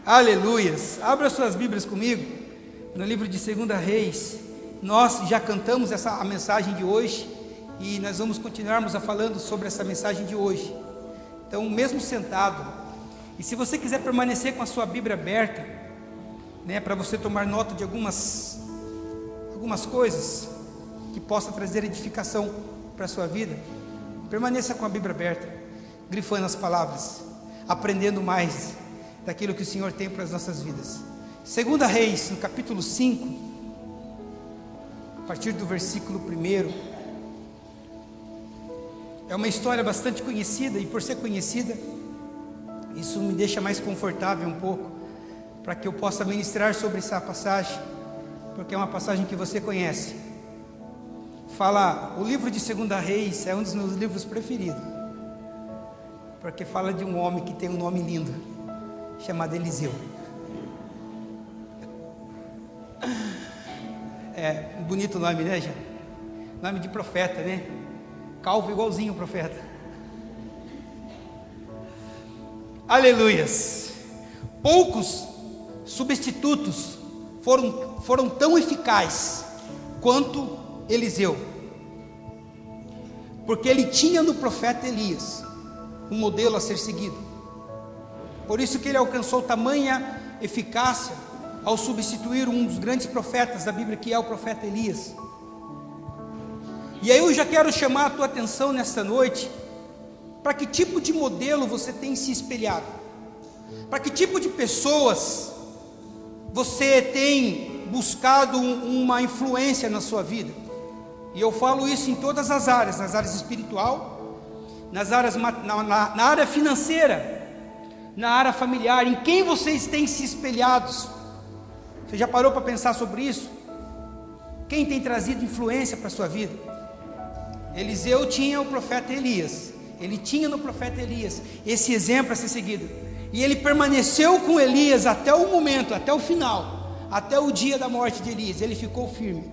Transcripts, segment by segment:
Aleluias. Abra suas Bíblias comigo no livro de 2 Reis. Nós já cantamos a mensagem de hoje e nós vamos continuarmos falando sobre essa mensagem de hoje. Então, mesmo sentado, e se você quiser permanecer com a sua Bíblia aberta, para você tomar nota de algumas coisas que possa trazer edificação para a sua vida, permaneça com a Bíblia aberta, grifando as palavras, aprendendo mais daquilo que o Senhor tem para as nossas vidas. 2 Reis, no capítulo 5, a partir do versículo 1, é uma história bastante conhecida, e por ser conhecida, isso me deixa mais confortável um pouco, para que eu possa ministrar sobre essa passagem, porque é uma passagem que você conhece. O livro de 2 Reis é um dos meus livros preferidos, porque fala de um homem que tem um nome lindo, chamado Eliseu. É um bonito nome, né, gente? Nome de profeta, né? Calvo igualzinho o profeta. Aleluias. Poucos substitutos foram tão eficazes quanto Eliseu, porque ele tinha no profeta Elias um modelo a ser seguido. Por isso que ele alcançou tamanha eficácia ao substituir um dos grandes profetas da Bíblia, que é o profeta Elias. E aí eu já quero chamar a tua atenção nesta noite, para que tipo de modelo você tem se espelhado, para que tipo de pessoas você tem buscado uma influência na sua vida. E eu falo isso em todas as áreas, nas áreas espiritual, nas áreas, na área financeira, na área familiar, em quem vocês têm se espelhados. Você já parou para pensar sobre isso? Quem tem trazido influência para a sua vida? Eliseu tinha o profeta Elias, ele tinha no profeta Elias esse exemplo a ser seguido, e ele permaneceu com Elias até o momento, até o final, até o dia da morte de Elias. Ele ficou firme,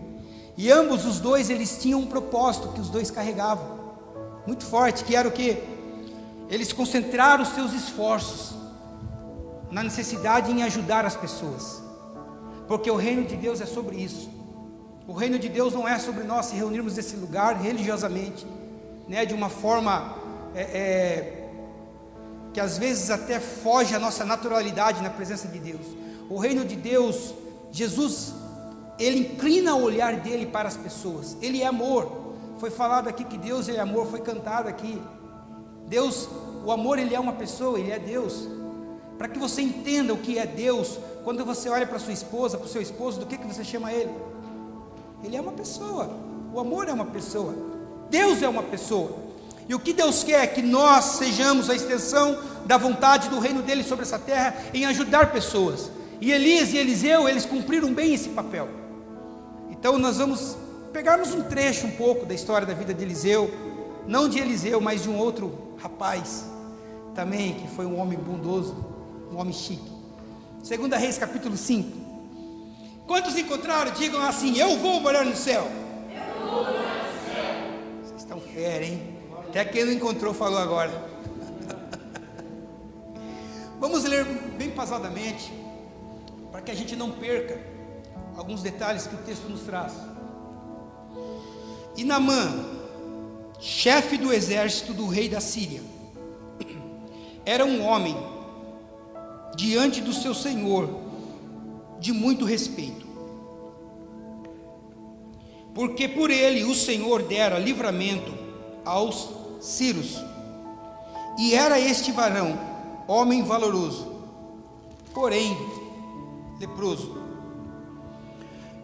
e ambos os dois, eles tinham um propósito que os dois carregavam, muito forte, que era o que? Eles concentraram os seus esforços na necessidade em ajudar as pessoas, porque o reino de Deus é sobre isso. O reino de Deus não é sobre nós se reunirmos nesse lugar religiosamente, de uma forma que às vezes até foge à nossa naturalidade na presença de Deus. O reino de Deus, Jesus, ele inclina o olhar dele para as pessoas. Ele é amor. Foi falado aqui que Deus é amor, foi cantado aqui. Deus, o amor, ele é uma pessoa, ele é Deus. Para que você entenda o que é Deus, quando você olha para sua esposa, para o seu esposo, do que você chama ele? Ele é uma pessoa. O amor é uma pessoa. Deus é uma pessoa. E o que Deus quer é que nós sejamos a extensão da vontade do reino dele sobre essa terra, em ajudar pessoas. E Elias e Eliseu, eles cumpriram bem esse papel. Então nós vamos pegarmos um trecho um pouco da história da vida de Eliseu, não de Eliseu, mas de um outro rapaz também, que foi um homem bondoso, um homem chique. 2 Reis capítulo 5. Quantos encontraram? Digam assim: eu vou morar no céu. Eu vou morar no céu. Vocês estão fera, hein? Até quem não encontrou falou agora. Vamos ler bem pausadamente, para que a gente não perca alguns detalhes que o texto nos traz. E Naamã, chefe do exército do rei da Síria, era um homem diante do seu senhor de muito respeito, porque por ele o Senhor dera livramento aos sírios, e era este varão homem valoroso, porém leproso.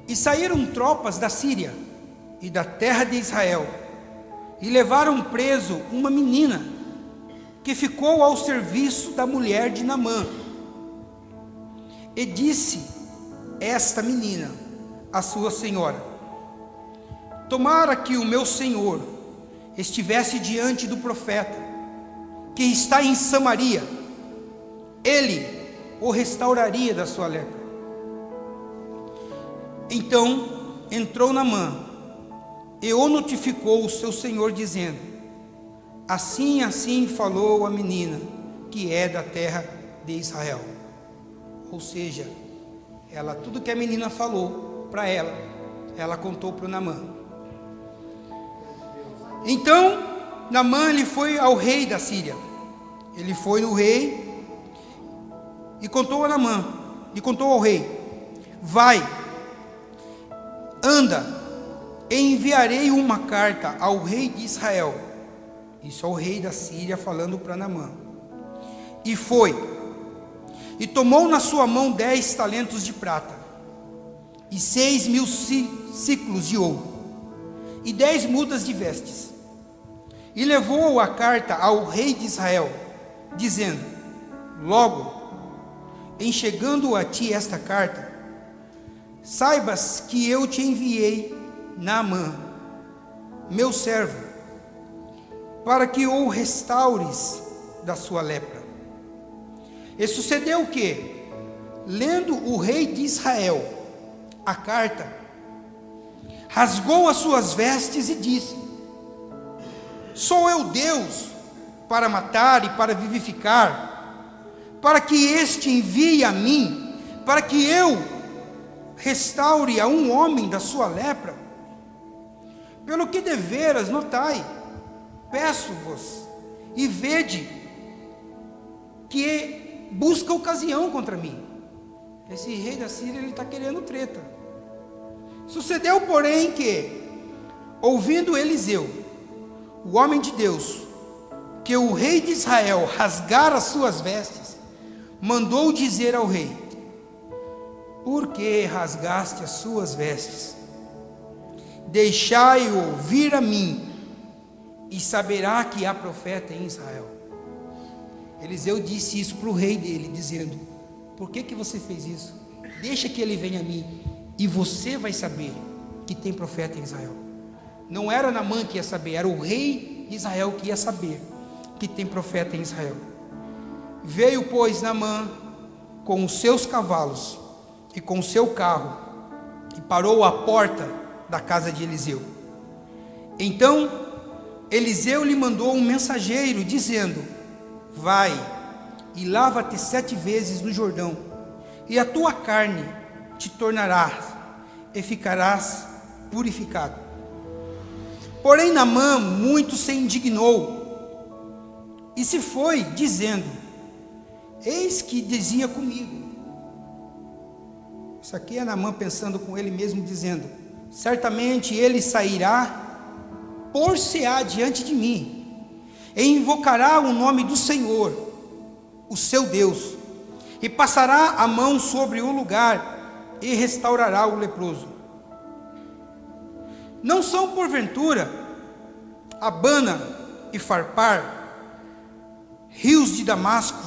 E saíram tropas da Síria e da terra de Israel, e levaram preso uma menina, que ficou ao serviço da mulher de Naamã. E disse esta menina à sua senhora: tomara que o meu senhor estivesse diante do profeta, que está em Samaria, ele o restauraria da sua lepra. Então entrou Naamã e o notificou o seu senhor, dizendo: assim falou a menina, que é da terra de Israel. Ou seja, tudo que a menina falou para ela contou para o Naamã. Então, Naamã, ele foi ao rei da Síria. Ele foi no rei e contou a Naamã, e contou ao rei: vai, anda, enviarei uma carta ao rei de Israel. Isso ao rei da Síria falando para Naamã. E foi, e tomou na sua mão 10 talentos de prata, e 6.000 ciclos de ouro, e 10 mudas de vestes, e levou a carta ao rei de Israel, dizendo: logo, em chegando a ti esta carta, saibas que eu te enviei Naamã, meu servo, para que o restaures da sua lepra. E sucedeu que, lendo o rei de Israel a carta, rasgou as suas vestes e disse: sou eu Deus para matar e para vivificar, para que este envie a mim, para que eu restaure a um homem da sua lepra? Pelo que deveras, notai, peço-vos, e vede que busca ocasião contra mim. Esse rei da Síria, ele está querendo treta. Sucedeu, porém, que, ouvindo Eliseu, o homem de Deus, que o rei de Israel rasgara as suas vestes, mandou dizer ao rei: por que rasgaste as suas vestes? Deixai-o vir a mim, e saberá que há profeta em Israel. Eliseu disse isso para o rei dele, dizendo: por que você fez isso? Deixa que ele venha a mim, e você vai saber que tem profeta em Israel. Não era Naamã que ia saber, era o rei de Israel que ia saber que tem profeta em Israel. Veio, pois, Naamã com os seus cavalos e com o seu carro, e parou à porta da casa de Eliseu. Então Eliseu lhe mandou um mensageiro, dizendo: vai e lava-te 7 vezes no Jordão, e a tua carne te tornarás, e ficarás purificado. Porém Naamã muito se indignou, e se foi, dizendo: eis que dizia comigo. Isso aqui é Naamã pensando com ele mesmo, dizendo: certamente ele sairá, por-se-á diante de mim, e invocará o nome do Senhor, o seu Deus, e passará a mão sobre o lugar, e restaurará o leproso. Não são porventura Abana e Farpar, rios de Damasco,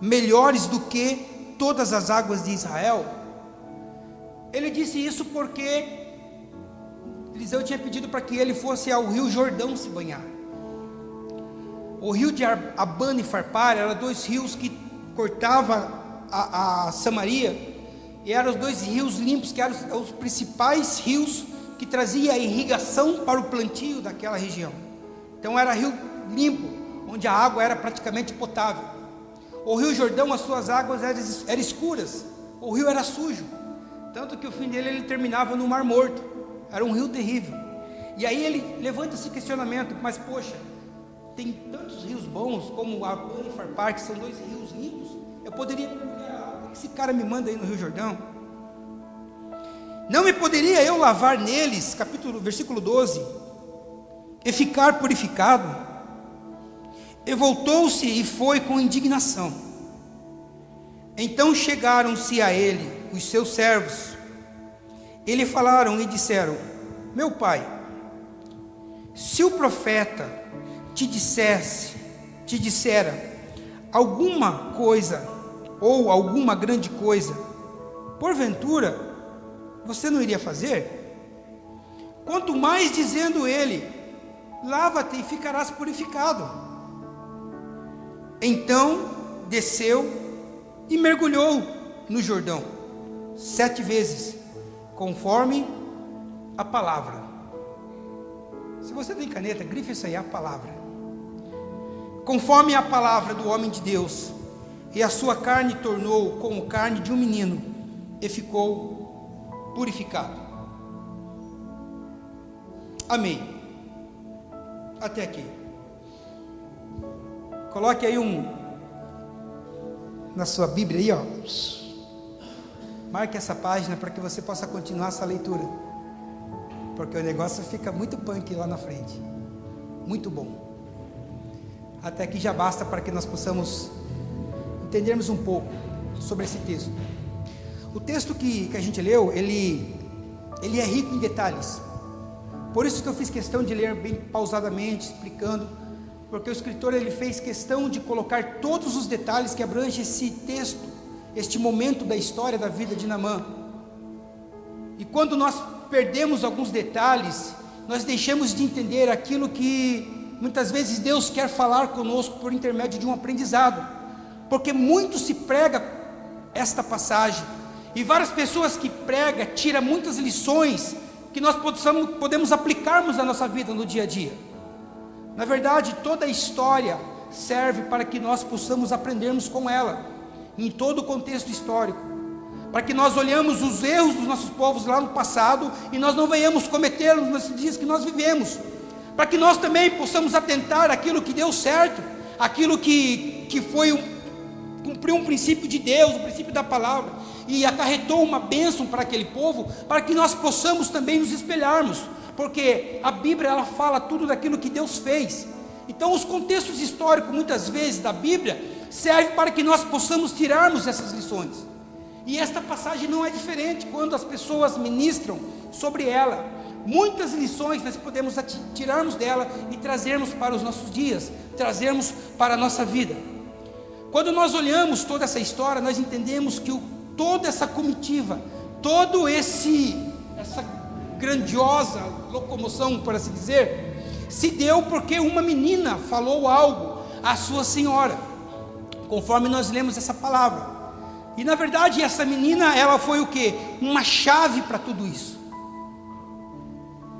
melhores do que todas as águas de Israel? Ele disse isso porque Eliseu tinha pedido para que ele fosse ao rio Jordão se banhar. O rio de Abana e Farpar eram 2 rios que cortavam a Samaria, e eram os 2 rios limpos, que eram os principais rios que traziam a irrigação para o plantio daquela região. Então era rio limpo, onde a água era praticamente potável. O rio Jordão, as suas águas eram escuras, o rio era sujo, tanto que o fim dele ele terminava no Mar Morto. Era um rio terrível. E aí ele levanta esse questionamento: mas poxa, tem tantos rios bons como Abana e Farpar, que são 2 rios limpos, eu poderia mergulhar. O que esse cara me manda aí no rio Jordão? Não me poderia eu lavar neles, versículo 12, e ficar purificado? E voltou-se e foi com indignação. Então chegaram-se a ele os seus servos, e lhe falaram e disseram: meu pai, se o profeta te dissera alguma coisa, ou alguma grande coisa, porventura você não iria fazer? Quanto mais dizendo ele: lava-te e ficarás purificado. Então desceu e mergulhou no Jordão 7 vezes, conforme a palavra. Se você tem caneta, grife isso aí, a palavra. Conforme a palavra do homem de Deus, e a sua carne tornou como carne de um menino, e ficou purificado. Amém. Até aqui. Coloque aí na sua Bíblia aí, ó. Marque essa página para que você possa continuar essa leitura, porque o negócio fica muito punk lá na frente. Muito bom. Até aqui já basta para que nós possamos entendermos um pouco sobre esse texto. O texto que a gente leu, ele é rico em detalhes. Por isso que eu fiz questão de ler bem pausadamente, explicando, porque o escritor ele fez questão de colocar todos os detalhes que abrangem esse texto, este momento da história da vida de Naamã. E quando nós perdemos alguns detalhes, nós deixamos de entender aquilo que muitas vezes Deus quer falar conosco por intermédio de um aprendizado, porque muito se prega esta passagem, e várias pessoas que pregam, tiram muitas lições, que nós podemos aplicarmos na nossa vida no dia a dia. Na verdade, toda a história serve para que nós possamos aprendermos com ela, em todo o contexto histórico, para que nós olhemos os erros dos nossos povos lá no passado, e nós não venhamos cometê-los nesses dias que nós vivemos, para que nós também possamos atentar àquilo que deu certo, aquilo que cumpriu um princípio de Deus, um princípio da palavra, e acarretou uma bênção para aquele povo, para que nós possamos também nos espelharmos, porque a Bíblia ela fala tudo daquilo que Deus fez. Então os contextos históricos muitas vezes da Bíblia servem para que nós possamos tirarmos essas lições, e esta passagem não é diferente. Quando as pessoas ministram sobre ela, muitas lições nós podemos tirarmos dela e trazermos para os nossos dias, trazermos para a nossa vida. Quando nós olhamos toda essa história, nós entendemos que toda essa comitiva, essa grandiosa locomoção, por assim dizer, se deu porque uma menina falou algo à sua senhora, conforme nós lemos essa palavra. E na verdade essa menina, ela foi o quê? Uma chave para tudo isso.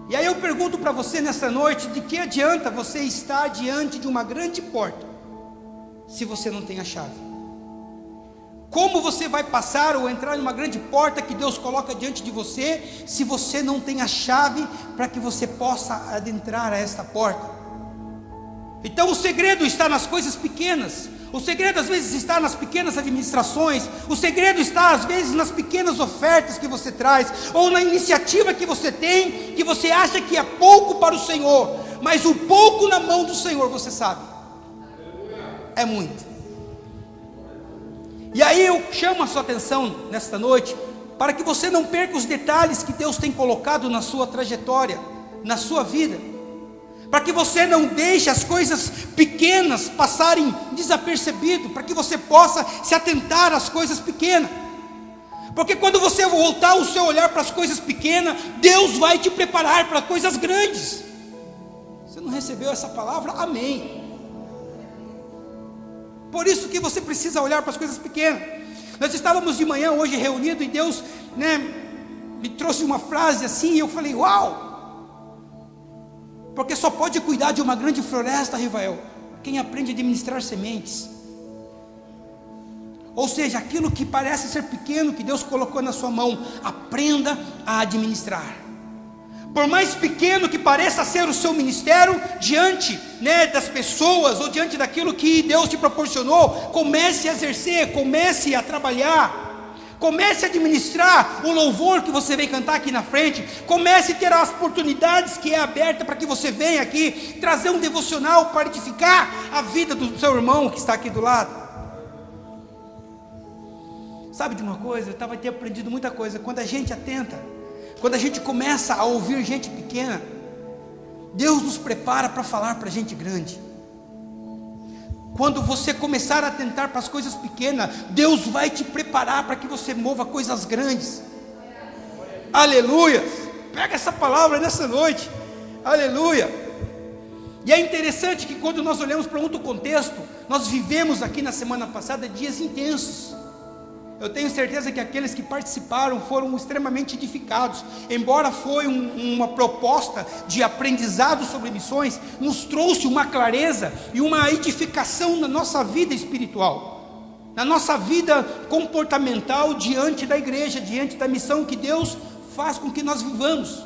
E aí eu pergunto para você nessa noite, de que adianta você estar diante de uma grande porta, se você não tem a chave? Como você vai passar ou entrar em uma grande porta que Deus coloca diante de você, se você não tem a chave para que você possa adentrar a esta porta? Então o segredo está nas coisas pequenas. O segredo às vezes está nas pequenas administrações. O segredo está às vezes nas pequenas ofertas que você traz, ou na iniciativa que você tem, que você acha que é pouco para o Senhor, mas o pouco na mão do Senhor, você sabe, é muito. E aí eu chamo a sua atenção nesta noite, para que você não perca os detalhes que Deus tem colocado na sua trajetória, na sua vida, para que você não deixe as coisas pequenas passarem desapercebido, para que você possa se atentar às coisas pequenas, porque quando você voltar o seu olhar para as coisas pequenas, Deus vai te preparar para coisas grandes. Você não recebeu essa palavra? Amém. Por isso que você precisa olhar para as coisas pequenas. Nós estávamos de manhã hoje reunidos, e Deus me trouxe uma frase assim, e eu falei, uau! Porque só pode cuidar de uma grande floresta, Rivael, quem aprende a administrar sementes. Ou seja, aquilo que parece ser pequeno, que Deus colocou na sua mão, aprenda a administrar. Por mais pequeno que pareça ser o seu ministério, diante das pessoas, ou diante daquilo que Deus te proporcionou, comece a exercer, comece a trabalhar. Comece a administrar o louvor que você vem cantar aqui na frente. Comece a ter as oportunidades que é aberta para que você venha aqui trazer um devocional para edificar a vida do seu irmão que está aqui do lado. Sabe de uma coisa? Eu estava ter aprendido muita coisa. Quando a gente atenta, quando a gente começa a ouvir gente pequena, Deus nos prepara para falar para gente grande. Quando você começar a atentar para as coisas pequenas, Deus vai te preparar para que você mova coisas grandes. Aleluia! Pega essa palavra nessa noite. Aleluia! E é interessante que quando nós olhamos para outro contexto, nós vivemos aqui na semana passada dias intensos. Eu tenho certeza que aqueles que participaram foram extremamente edificados. Embora foi uma proposta de aprendizado sobre missões, nos trouxe uma clareza e uma edificação na nossa vida espiritual. na nossa vida comportamental diante da igreja, diante da missão que Deus faz com que nós vivamos.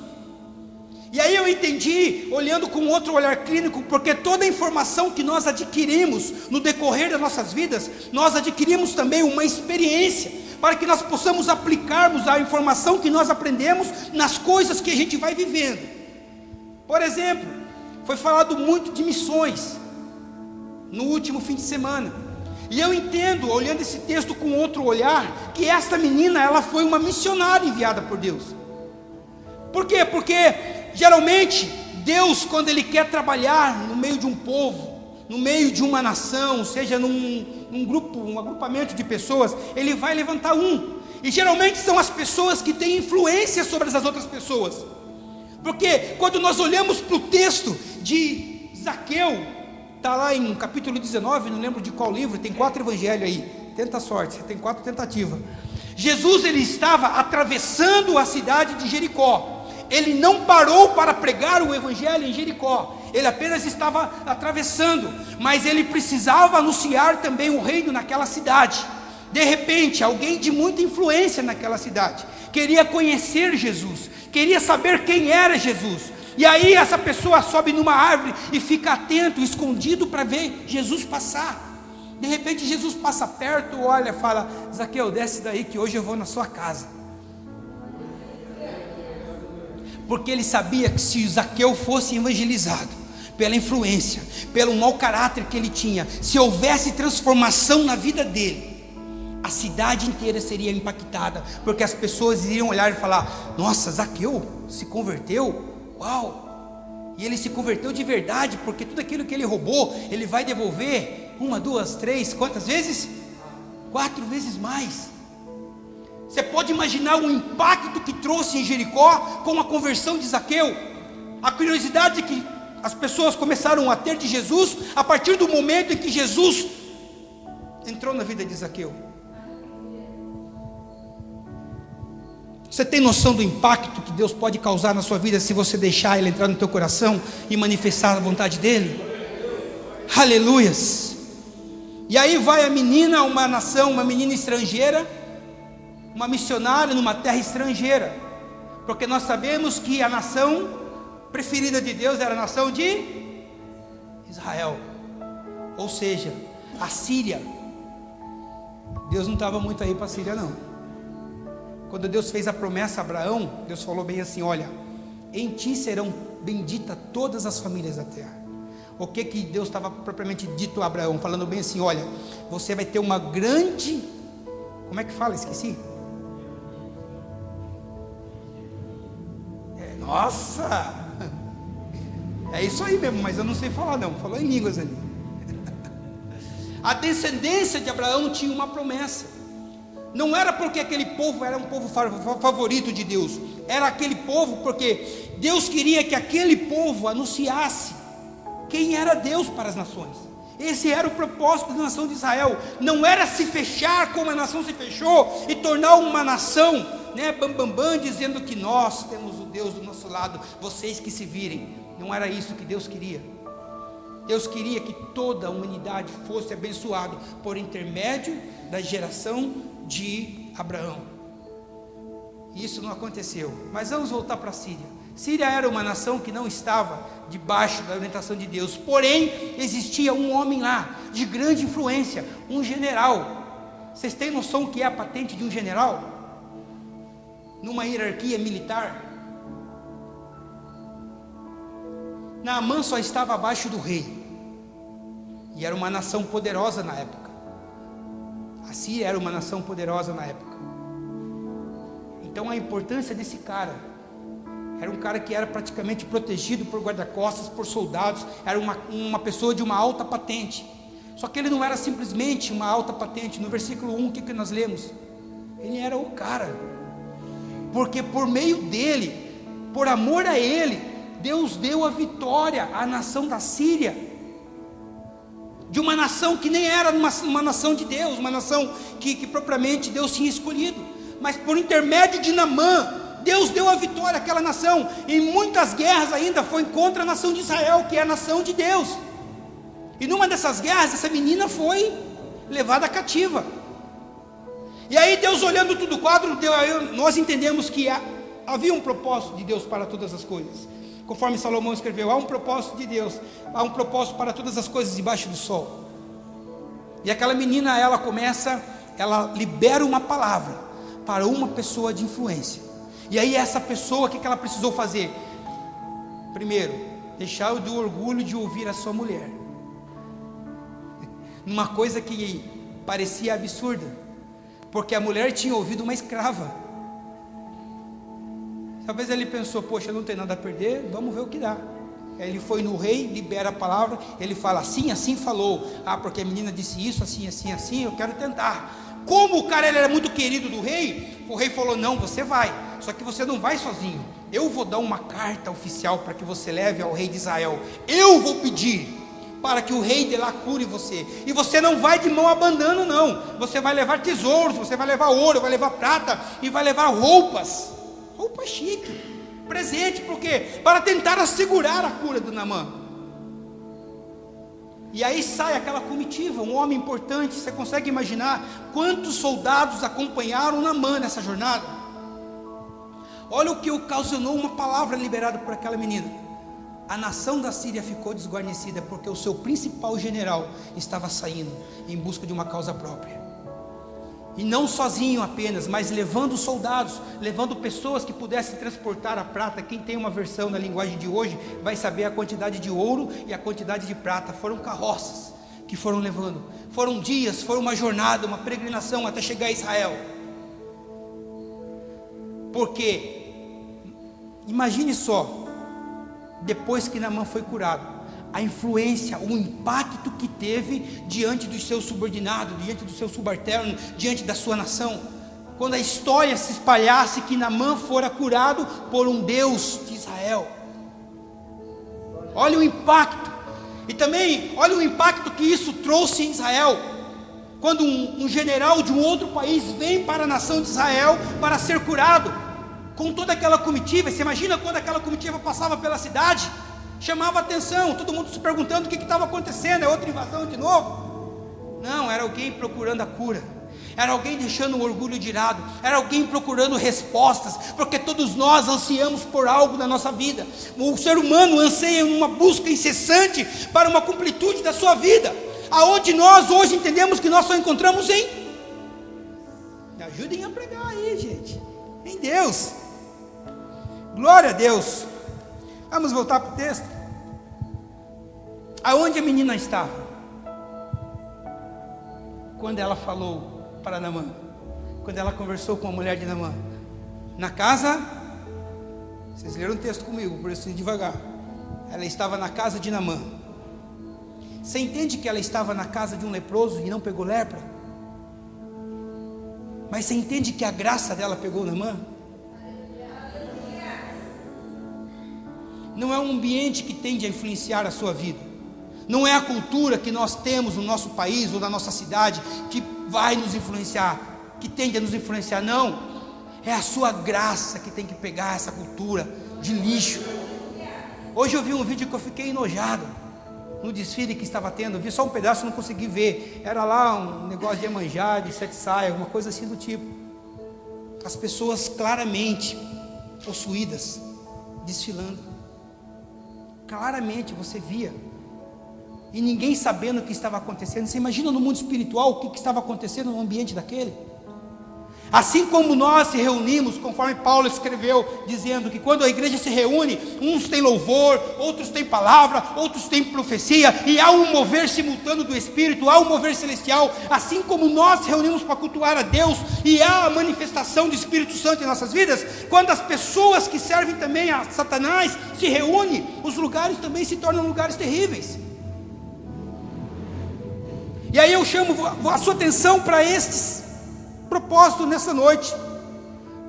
E aí eu entendi, olhando com outro olhar clínico, porque toda a informação que nós adquirimos no decorrer das nossas vidas, nós adquirimos também uma experiência, para que nós possamos aplicarmos a informação que nós aprendemos nas coisas que a gente vai vivendo. Por exemplo, foi falado muito de missões no último fim de semana, e eu entendo, olhando esse texto com outro olhar, que esta menina, ela foi uma missionária enviada por Deus. Por quê? Porque geralmente Deus, quando Ele quer trabalhar no meio de um povo, no meio de uma nação, seja num grupo, um agrupamento de pessoas, Ele vai levantar um, e geralmente são as pessoas que têm influência sobre as outras pessoas. Porque quando nós olhamos para o texto de Zaqueu, está lá em capítulo 19, não lembro de qual livro, tem 4 evangelhos aí, tenta a sorte, você tem 4 tentativas. Jesus, ele estava atravessando a cidade de Jericó. Ele não parou para pregar o evangelho em Jericó, ele apenas estava atravessando, mas ele precisava anunciar também o reino naquela cidade. De repente, alguém de muita influência naquela cidade queria conhecer Jesus, queria saber quem era Jesus, e aí essa pessoa sobe numa árvore e fica atento, escondido, para ver Jesus passar. De repente Jesus passa perto, olha, fala: Zaqueu, desce daí que hoje eu vou na sua casa. Porque ele sabia que se Zaqueu fosse evangelizado, pela influência, pelo mau caráter que ele tinha, se houvesse transformação na vida dele, a cidade inteira seria impactada, porque as pessoas iriam olhar e falar: nossa, Zaqueu se converteu? Uau! E ele se converteu de verdade, porque tudo aquilo que ele roubou, ele vai devolver 1, 2, 3, quantas vezes? 4 vezes mais. Você pode imaginar o impacto que trouxe em Jericó com a conversão de Zaqueu, a curiosidade que as pessoas começaram a ter de Jesus, a partir do momento em que Jesus entrou na vida de Zaqueu. Você tem noção do impacto que Deus pode causar na sua vida, se você deixar Ele entrar no teu coração e manifestar a vontade dEle? Aleluias! E aí vai a menina, uma nação, uma menina estrangeira, uma missionária numa terra estrangeira, porque nós sabemos que a nação preferida de Deus era a nação de Israel, ou seja, a Síria. Deus não estava muito aí para a Síria não. Quando Deus fez a promessa a Abraão, Deus falou bem assim: olha, em ti serão benditas todas as famílias da terra. O que Deus estava propriamente dito a Abraão, falando bem assim: olha, você vai ter uma grande, como é que fala? Esqueci. Nossa, é isso aí mesmo, mas eu não sei falar não, falou em línguas ali. A descendência de Abraão tinha uma promessa. Não era porque aquele povo era um povo favorito de Deus, era aquele povo porque Deus queria que aquele povo anunciasse quem era Deus para as nações. Esse era o propósito da nação de Israel. Não era se fechar como a nação se fechou e tornar uma nação, bam, dizendo que nós temos o Deus do nosso lado, vocês que se virem. Não era isso que Deus queria. Deus queria que toda a humanidade fosse abençoada por intermédio da geração de Abraão. Isso não aconteceu. Mas vamos voltar para a Síria. Síria era uma nação que não estava debaixo da orientação de Deus, porém existia um homem lá de grande influência, um general. Vocês têm noção o que é a patente de um general? Numa hierarquia militar, Naamã só estava abaixo do rei, e era uma nação poderosa na época. A Síria era uma nação poderosa na época. Então a importância desse cara, era um cara que era praticamente protegido por guarda-costas, por soldados, era uma pessoa de uma alta patente. Só que ele não era simplesmente uma alta patente. No versículo 1, o que nós lemos? Ele era o cara, porque por meio dele, por amor a ele, Deus deu a vitória à nação da Síria, de uma nação que nem era uma nação de Deus, uma nação que propriamente Deus tinha escolhido, mas por intermédio de Naamã, Deus deu a vitória àquela nação. Em muitas guerras ainda foi contra a nação de Israel, que é a nação de Deus. E numa dessas guerras, essa menina foi levada cativa. E aí Deus, olhando tudo o quadro, nós entendemos que havia um propósito de Deus para todas as coisas. Conforme Salomão escreveu, há um propósito de Deus, há um propósito para todas as coisas debaixo do sol. E aquela menina, ela libera uma palavra para uma pessoa de influência. E aí essa pessoa, o que ela precisou fazer? Primeiro, deixar o orgulho de ouvir a sua mulher. Numa coisa que parecia absurda, porque a mulher tinha ouvido uma escrava. Talvez ele pensou, poxa, não tem nada a perder, vamos ver o que dá. Aí ele foi no rei, libera a palavra, ele fala assim, assim falou. Porque a menina disse isso, assim, assim, assim, eu quero tentar. Como o cara ele era muito querido do rei, o rei falou, não, você vai, só que você não vai sozinho. Eu vou dar uma carta oficial para que você leve ao rei de Israel. Eu vou pedir para que o rei de lá cure você. E você não vai de mão abanando, não. Você vai levar tesouros, você vai levar ouro, vai levar prata e vai levar roupas. Roupa chique, presente, por quê? Para tentar assegurar a cura do Naamã. E aí sai aquela comitiva, um homem importante. Você consegue imaginar quantos soldados acompanharam Naamã nessa jornada? Olha o que ocasionou uma palavra liberada por aquela menina. A nação da Síria ficou desguarnecida porque o seu principal general estava saindo em busca de uma causa própria. E não sozinho apenas, mas levando soldados, levando pessoas que pudessem transportar a prata. Quem tem uma versão na linguagem de hoje vai saber a quantidade de ouro e a quantidade de prata. Foram carroças que foram levando. Foram dias, foi uma jornada, uma peregrinação até chegar a Israel. Porque, imagine só, depois que Naamã foi curado, a influência, o impacto que teve diante dos seus subordinados, diante do seu subalterno, diante da sua nação. Quando a história se espalhasse que Naamã fora curado por um Deus de Israel. Olha o impacto. E também, olha o impacto que isso trouxe em Israel. Quando um general de um outro país vem para a nação de Israel para ser curado, com toda aquela comitiva. Você imagina quando aquela comitiva passava pela cidade? Chamava atenção, todo mundo se perguntando o que estava acontecendo, é outra invasão de novo? Não, era alguém procurando a cura, era alguém deixando o orgulho de lado, era alguém procurando respostas, porque todos nós ansiamos por algo na nossa vida. O ser humano anseia uma busca incessante para uma completude da sua vida, aonde nós hoje entendemos que nós só encontramos em... Me ajudem a pregar aí, gente, em Deus. Glória a Deus. Vamos voltar para o texto. Aonde a menina estava? Quando ela falou para Naamã, quando ela conversou com a mulher de Naamã, na casa, vocês leram o texto comigo, por isso devagar. Ela estava na casa de Naamã. Você entende que ela estava na casa de um leproso e não pegou lepra? Mas você entende que a graça dela pegou Naamã? Não é um ambiente que tende a influenciar a sua vida. Não é a cultura que nós temos no nosso país ou na nossa cidade que vai nos influenciar, que tende a nos influenciar. Não, é a sua graça que tem que pegar essa cultura de lixo. Hoje eu vi um vídeo que eu fiquei enojado, no desfile que estava tendo. Eu vi só um pedaço, não consegui ver. Era lá um negócio de Iemanjá, de Sete Saias, alguma coisa assim do tipo. As pessoas claramente possuídas, desfilando. Claramente você via, e ninguém sabendo o que estava acontecendo. Você imagina no mundo espiritual o que estava acontecendo no ambiente daquele? Assim como nós se reunimos, conforme Paulo escreveu, dizendo que quando a igreja se reúne, uns têm louvor, outros têm palavra, outros têm profecia, e há um mover simultâneo do Espírito, há um mover celestial. Assim como nós reunimos para cultuar a Deus, e há a manifestação do Espírito Santo em nossas vidas, quando as pessoas que servem também a Satanás se reúnem, os lugares também se tornam lugares terríveis. E aí eu chamo a sua atenção para estes propósito nessa noite.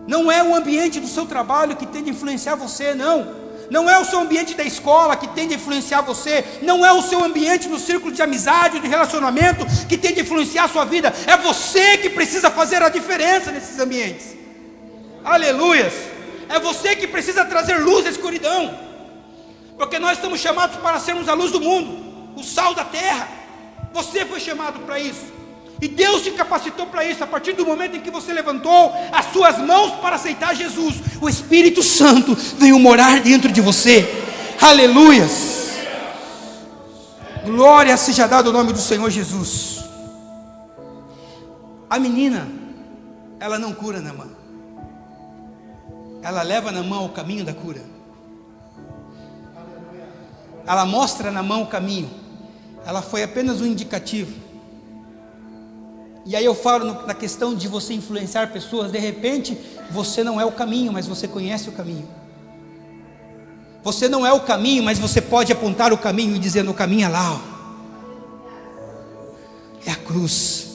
Não é o ambiente do seu trabalho que tende a influenciar você, não é o seu ambiente da escola que tende a influenciar você, não é o seu ambiente no círculo de amizade, de relacionamento que tende a influenciar a sua vida. É você que precisa fazer a diferença nesses ambientes. Aleluias. É você que precisa trazer luz à escuridão, porque nós estamos chamados para sermos a luz do mundo, o sal da terra. Você foi chamado para isso. E Deus te capacitou para isso. A partir do momento em que você levantou as suas mãos para aceitar Jesus, o Espírito Santo veio morar dentro de você. Aleluias. Glória seja dada ao nome do Senhor Jesus. A menina, ela não cura Naamã, ela leva Naamã ao caminho da cura. Ela mostra Naamã o caminho. Ela foi apenas um indicativo. E aí eu falo na questão de você influenciar pessoas. De repente você não é o caminho, mas você conhece o caminho. Você não é o caminho, mas você pode apontar o caminho e dizer: o caminho é lá, ó. É a cruz.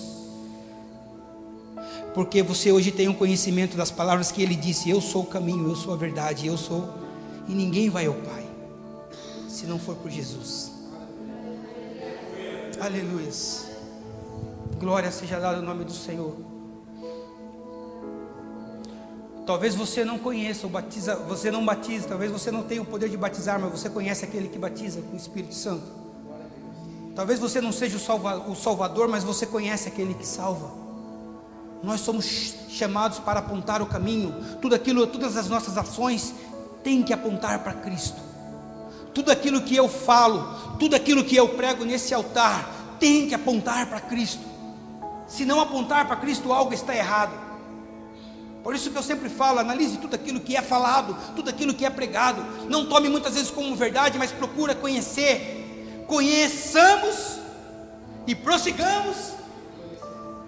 Porque você hoje tem um conhecimento das palavras que ele disse: eu sou o caminho, eu sou a verdade, eu sou, e ninguém vai ao Pai se não for por Jesus. Aleluias. Glória seja dada ao nome do Senhor. Talvez você não conheça ou batiza, você não batiza, talvez você não tenha o poder de batizar, mas você conhece aquele que batiza com o Espírito Santo. Talvez você não seja o Salvador, mas você conhece aquele que salva. Nós somos chamados para apontar o caminho. Todas as nossas ações têm que apontar para Cristo. Tudo aquilo que eu falo, tudo aquilo que eu prego nesse altar, tem que apontar para Cristo. Se não apontar para Cristo, algo está errado. Por isso que eu sempre falo: analise tudo aquilo que é falado, tudo aquilo que é pregado. Não tome muitas vezes como verdade, mas procura conhecer. Conheçamos e prossigamos.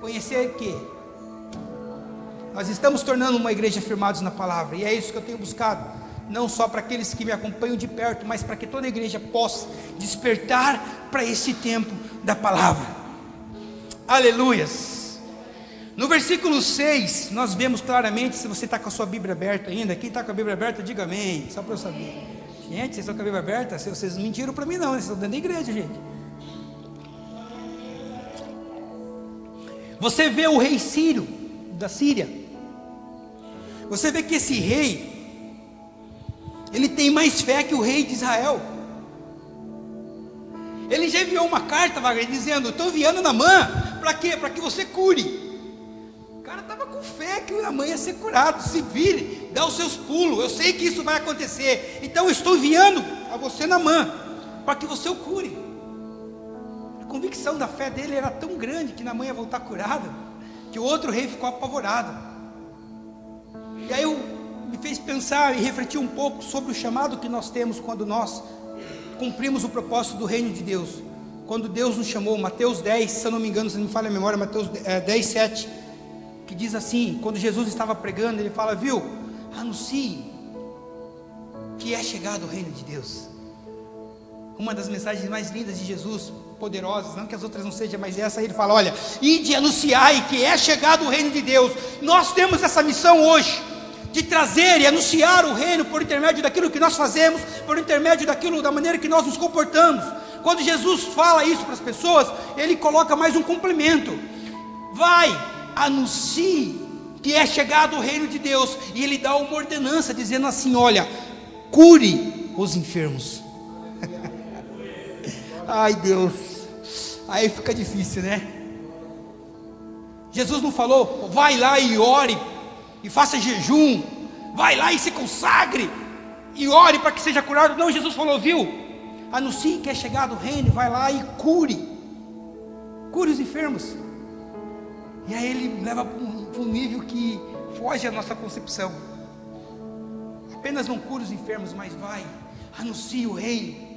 Conhecer o quê? Nós estamos tornando uma igreja firmados na palavra, e é isso que eu tenho buscado, não só para aqueles que me acompanham de perto, mas para que toda a igreja possa despertar para esse tempo da palavra. Aleluias. No versículo 6, nós vemos claramente, se você está com a sua Bíblia aberta ainda, quem está com a Bíblia aberta, diga amém, só para eu saber. Gente, vocês estão com a Bíblia aberta? Vocês não mentiram para mim não, vocês estão dentro da igreja, gente. Você vê o rei Ciro, da Síria. Você vê que esse rei, ele tem mais fé que o rei de Israel. Ele já enviou uma carta, Wagner, dizendo: estou enviando Naamã, para quê? Para que você cure. O cara estava com fé que o Naamã ia ser curado. Se vire, dá os seus pulos, eu sei que isso vai acontecer, então eu estou enviando a você Naamã, para que você o cure. A convicção da fé dele era tão grande que Naamã ia voltar curado, que o outro rei ficou apavorado. E aí me fez pensar e refletir um pouco sobre o chamado que nós temos quando nós cumprimos o propósito do reino de Deus. Quando Deus nos chamou, Mateus 10, se eu não me engano, se não me falha a memória, Mateus 10, 7, que diz assim, quando Jesus estava pregando, ele fala: viu, anuncie que é chegado o reino de Deus. Uma das mensagens mais lindas de Jesus, poderosas, não que as outras não sejam, mas essa, ele fala: olha, ide anunciai que é chegado o reino de Deus. Nós temos essa missão hoje, de trazer e anunciar o reino por intermédio daquilo que nós fazemos, por intermédio da maneira que nós nos comportamos. Quando Jesus fala isso para as pessoas, ele coloca mais um complemento: vai, anuncie que é chegado o reino de Deus. E ele dá uma ordenança dizendo assim: olha, cure os enfermos. Ai Deus, aí fica difícil, né? Jesus não falou: vai lá e ore e faça jejum, vai lá e se consagre e ore para que seja curado. Não, Jesus falou: viu, anuncie que é chegado o reino, vai lá e cure os enfermos. E aí ele leva para um nível que foge à nossa concepção. Apenas não cure os enfermos, mas vai, anuncie o reino,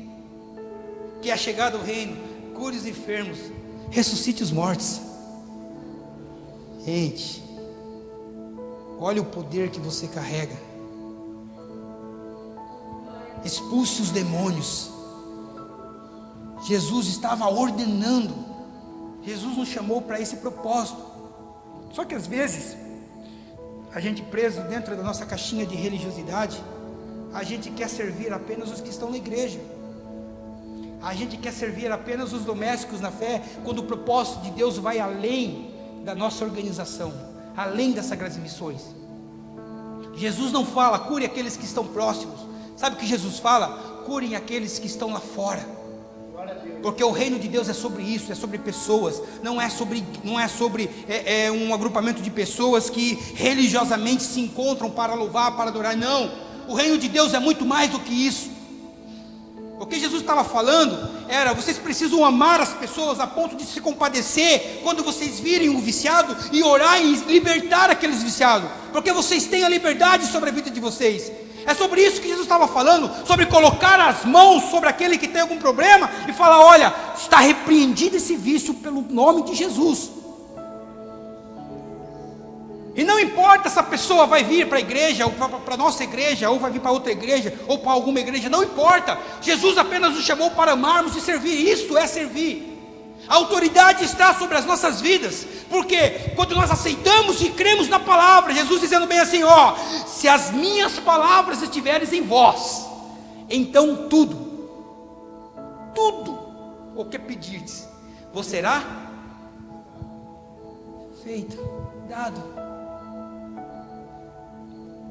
que é chegado o reino, cure os enfermos, ressuscite os mortos. Gente, olha o poder que você carrega. Expulse os demônios. Jesus estava ordenando. Jesus nos chamou para esse propósito. Só que às vezes, a gente preso dentro da nossa caixinha de religiosidade, a gente quer servir apenas os que estão na igreja. A gente quer servir apenas os domésticos na fé, quando o propósito de Deus vai além da nossa organização, além das Sagradas Missões. Jesus não fala: cure aqueles que estão próximos. Sabe o que Jesus fala? Curem aqueles que estão lá fora. Porque o reino de Deus é sobre isso, é sobre pessoas, não é sobre um agrupamento de pessoas que religiosamente se encontram para louvar, para adorar. Não, o reino de Deus é muito mais do que isso. O que Jesus estava falando era: vocês precisam amar as pessoas a ponto de se compadecer quando vocês virem um viciado e orar e libertar aqueles viciados, porque vocês têm a liberdade sobre a vida de vocês. É sobre isso que Jesus estava falando, sobre colocar as mãos sobre aquele que tem algum problema e falar: olha, está repreendido esse vício pelo nome de Jesus. E não importa se a pessoa vai vir para a igreja, ou para a nossa igreja, ou vai vir para outra igreja, ou para alguma igreja, não importa. Jesus apenas nos chamou para amarmos e servir. Isto é servir. A autoridade está sobre as nossas vidas, porque quando nós aceitamos e cremos na palavra, Jesus dizendo bem assim: ó, se as minhas palavras estiverem em vós, então tudo o que pedirdes vos será feito, dado.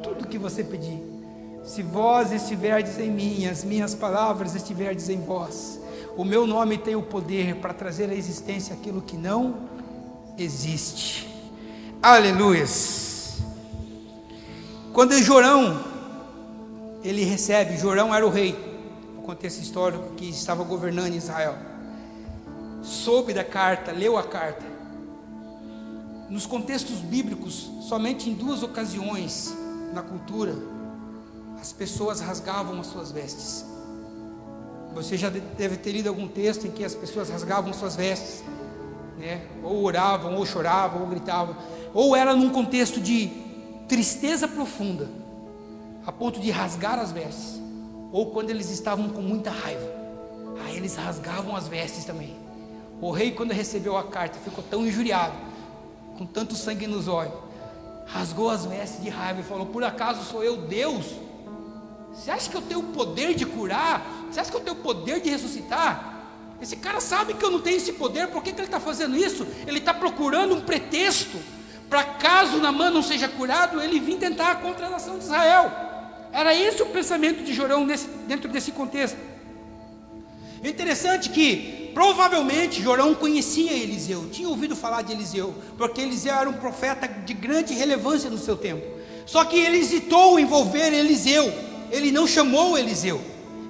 Tudo que você pedir, se vós estiverdes em mim, as minhas palavras estiverdes em vós, o meu nome tem o poder para trazer à existência aquilo que não existe. Aleluias. Quando Jorão, Jorão era o rei, no contexto histórico, que estava governando Israel, soube da carta, leu a carta. Nos contextos bíblicos, somente em 2 ocasiões na cultura, as pessoas rasgavam as suas vestes. Você já deve ter lido algum texto em que as pessoas rasgavam suas vestes, né? Ou oravam, ou choravam, ou gritavam, ou era num contexto de tristeza profunda, a ponto de rasgar as vestes, ou quando eles estavam com muita raiva, aí eles rasgavam as vestes também. O rei, quando recebeu a carta, ficou tão injuriado, com tanto sangue nos olhos, rasgou as vestes de raiva e falou: por acaso sou eu Deus? Você acha que eu tenho o poder de curar? Você acha que eu tenho o poder de ressuscitar? Esse cara sabe que eu não tenho esse poder. Por que ele está fazendo isso? Ele está procurando um pretexto para, caso Naamã não seja curado, ele vir tentar contra a nação de Israel. Era esse o pensamento de Jorão dentro desse contexto. É interessante que provavelmente Jorão conhecia Eliseu, tinha ouvido falar de Eliseu, porque Eliseu era um profeta de grande relevância no seu tempo. Só que ele hesitou em envolver Eliseu, ele não chamou Eliseu,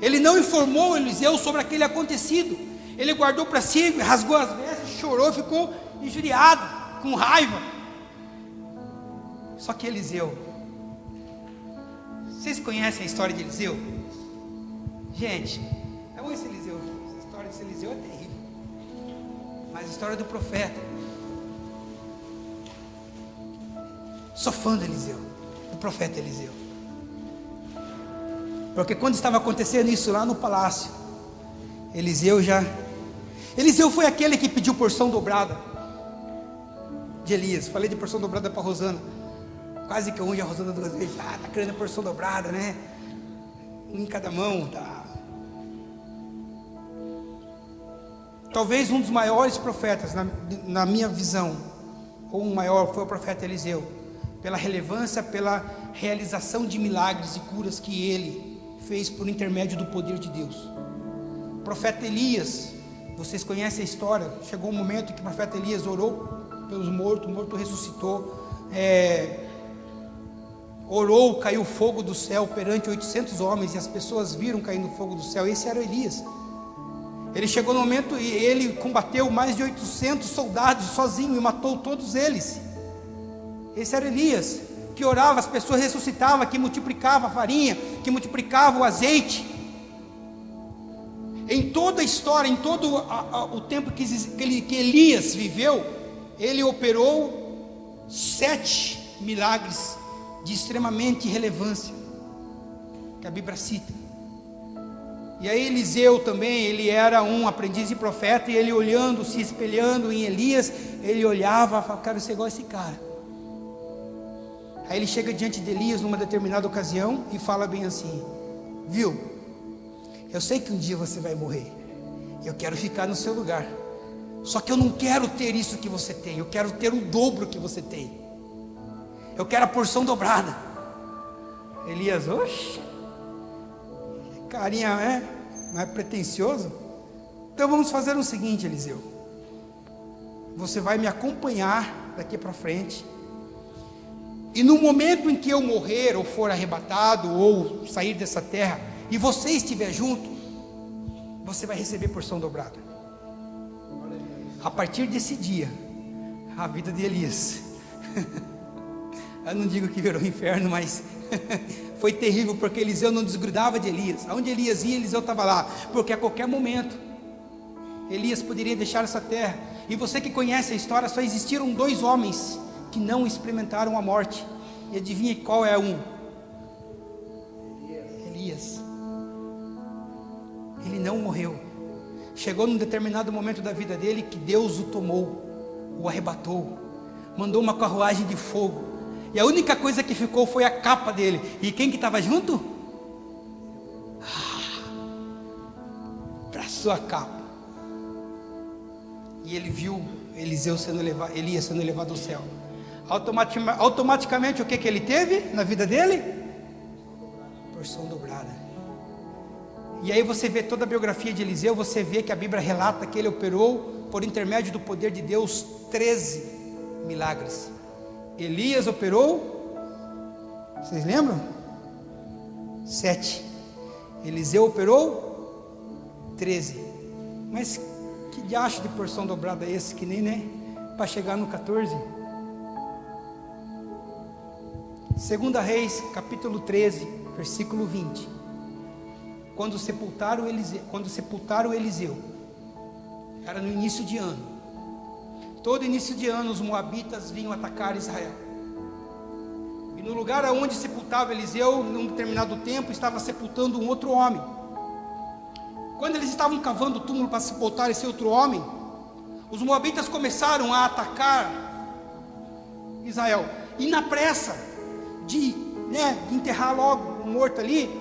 ele não informou Eliseu sobre aquele acontecido. Ele guardou para si, rasgou as vestes, chorou, ficou injuriado, com raiva. Só que Eliseu, vocês conhecem a história de Eliseu? Gente, é bom esse Eliseu, a história desse Eliseu é terrível, mas a história do profeta, sou fã do Eliseu, do profeta Eliseu, porque quando estava acontecendo isso lá no palácio, Eliseu foi aquele que pediu porção dobrada de Elias. Falei de porção dobrada para a Rosana, quase que eu unge a Rosana 2 vezes. Está querendo a porção dobrada, né? Um em cada mão, tá? Talvez um dos maiores profetas, na minha visão, ou o maior, foi o profeta Eliseu, pela relevância, pela realização de milagres e curas que ele fez por intermédio do poder de Deus. O profeta Elias, vocês conhecem a história. Chegou um momento em que o profeta Elias orou pelos mortos, o morto ressuscitou, orou, caiu fogo do céu perante 800 homens, e as pessoas viram caindo fogo do céu. Esse era Elias. Ele chegou no momento e ele combateu mais de 800 soldados sozinho e matou todos eles. Esse era Elias, que orava, as pessoas ressuscitavam, que multiplicava a farinha, que multiplicava o azeite. Em toda a história, em todo o tempo que Elias viveu, ele operou 7 milagres de extremamente relevância, que a Bíblia cita. E aí Eliseu também, ele era um aprendiz de profeta, e ele olhando, se espelhando em Elias, ele olhava e falava: quero ser igual a esse cara. Aí ele chega diante de Elias numa determinada ocasião e fala bem assim: viu, eu sei que um dia você vai morrer, eu quero ficar no seu lugar, só que eu não quero ter isso que você tem, eu quero ter o dobro que você tem, eu quero a porção dobrada. Elias, oxe, carinha mais pretensioso, Então vamos fazer o seguinte, Eliseu. Você vai me acompanhar daqui para frente. E no momento em que eu morrer, ou for arrebatado, ou sair dessa terra, e você estiver junto, você vai receber porção dobrada. A partir desse dia, a vida de Elias, eu não digo que virou inferno, mas foi terrível, porque Eliseu não desgrudava de Elias. Aonde Elias ia, Eliseu estava lá, porque a qualquer momento Elias poderia deixar essa terra. E você que conhece a história, só existiram 2 homens que não experimentaram a morte. E adivinha qual é um? Elias. Ele não morreu. Chegou num determinado momento da vida dele que Deus o tomou, o arrebatou, mandou uma carruagem de fogo, e a única coisa que ficou foi a capa dele. E quem que estava junto? Para sua capa. E ele viu Elias sendo levado ao céu. Automaticamente o que ele teve na vida dele? Porção dobrada. E aí você vê toda a biografia de Eliseu, você vê que a Bíblia relata que ele operou, por intermédio do poder de Deus, 13 milagres. Elias operou, vocês lembram? 7. Eliseu operou 13. Mas que diacho de porção dobrada é esse, que nem, né? Para chegar no 14. 2 Reis, capítulo 13, versículo 20. Quando sepultaram Eliseu, era no início de ano. Todo início de ano os moabitas vinham atacar Israel. E no lugar onde sepultava Eliseu, num determinado tempo, estava sepultando um outro homem. Quando eles estavam cavando o túmulo para sepultar esse outro homem, os moabitas começaram a atacar Israel. E na pressa de enterrar logo o morto ali,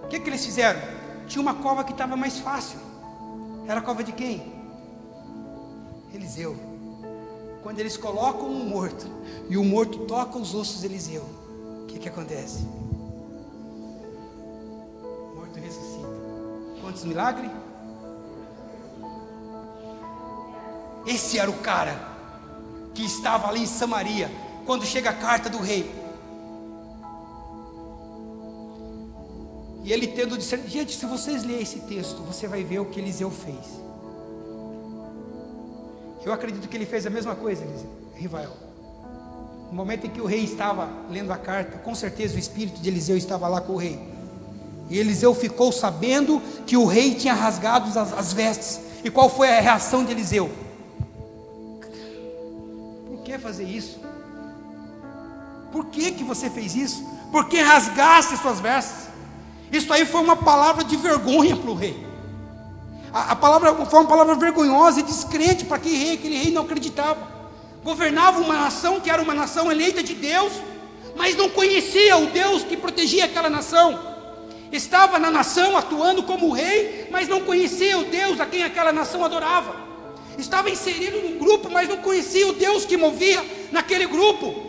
o que eles fizeram? Tinha uma cova que estava mais fácil. Era a cova de quem? Eliseu. Quando eles colocam um morto, e o morto toca os ossos de Eliseu, o que acontece? O morto ressuscita. Quantos milagres? Esse era o cara que estava ali em Samaria, quando chega a carta do rei. E ele tendo discernimento. Gente, se vocês lerem esse texto, você vai ver o que Eliseu fez. Eu acredito que ele fez a mesma coisa, Rivael. No momento em que o rei estava lendo a carta, com certeza o espírito de Eliseu estava lá com o rei. E Eliseu ficou sabendo que o rei tinha rasgado as vestes. E qual foi a reação de Eliseu? Por que fazer isso? Por que você fez isso? Por que rasgaste suas vestes? Isso aí foi uma palavra de vergonha para o rei. A palavra foi uma palavra vergonhosa e descrente para aquele rei não acreditava. Governava uma nação que era uma nação eleita de Deus, mas não conhecia o Deus que protegia aquela nação. Estava na nação atuando como rei, mas não conhecia o Deus a quem aquela nação adorava. Estava inserido num grupo, mas não conhecia o Deus que movia naquele grupo.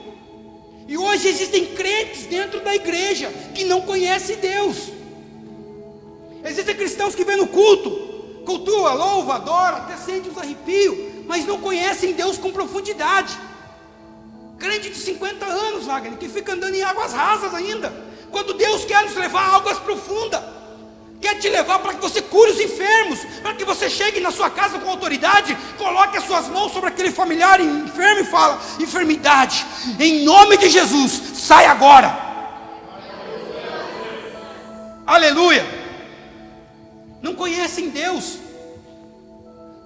E hoje existem crentes dentro da igreja que não conhecem Deus. Existem cristãos que vêm no culto, cultua, louva, adora, até sente os arrepios, mas não conhecem Deus com profundidade. Crente de 50 anos, Wagner, que fica andando em águas rasas ainda, quando Deus quer nos levar a águas profundas, quer te levar para que você cure os enfermos, para que você chegue na sua casa com autoridade, coloque as suas mãos sobre aquele familiar enfermo e fala: enfermidade, em nome de Jesus, sai agora. Aleluia. Não conhecem Deus.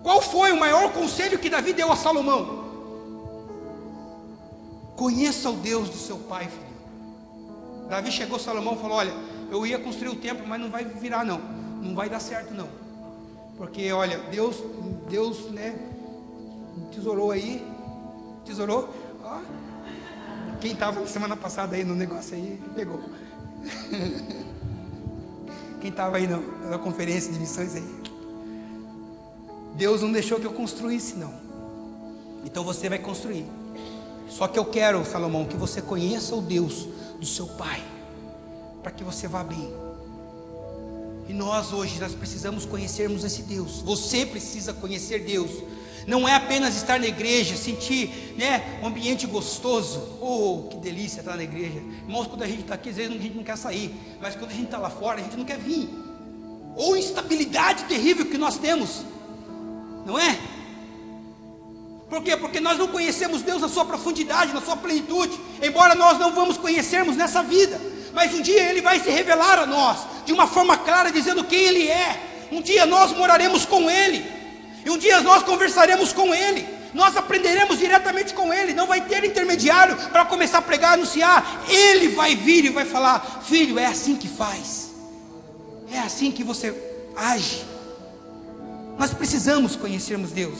Qual foi o maior conselho que Davi deu a Salomão? Conheça o Deus do seu pai, filho. Davi chegou a Salomão e falou: olha, eu ia construir o templo, mas não vai virar não, não vai dar certo não, porque olha, Deus, né, tesourou aí, ó, quem estava na semana passada aí no negócio aí, pegou. Quem estava aí na conferência de missões aí, Deus não deixou que eu construísse não, então você vai construir. Só que eu quero, Salomão, que você conheça o Deus do seu pai, para que você vá bem. E nós hoje, nós precisamos conhecermos esse Deus. Você precisa conhecer Deus. Não é apenas estar na igreja, sentir, né, um ambiente gostoso. Oh, que delícia estar na igreja. Irmãos, quando a gente está aqui, às vezes a gente não quer sair. Mas quando a gente está lá fora, a gente não quer vir. Ou instabilidade terrível que nós temos, não é? Por quê? Porque nós não conhecemos Deus na sua profundidade, na sua plenitude. Embora nós não vamos conhecermos nessa vida, mas um dia Ele vai se revelar a nós de uma forma clara, dizendo quem Ele é. Um dia nós moraremos com Ele, e um dia nós conversaremos com Ele, nós aprenderemos diretamente com Ele. Não vai ter intermediário para começar a pregar, anunciar. Ele vai vir e vai falar: filho, é assim que faz, é assim que você age. Nós precisamos conhecermos Deus.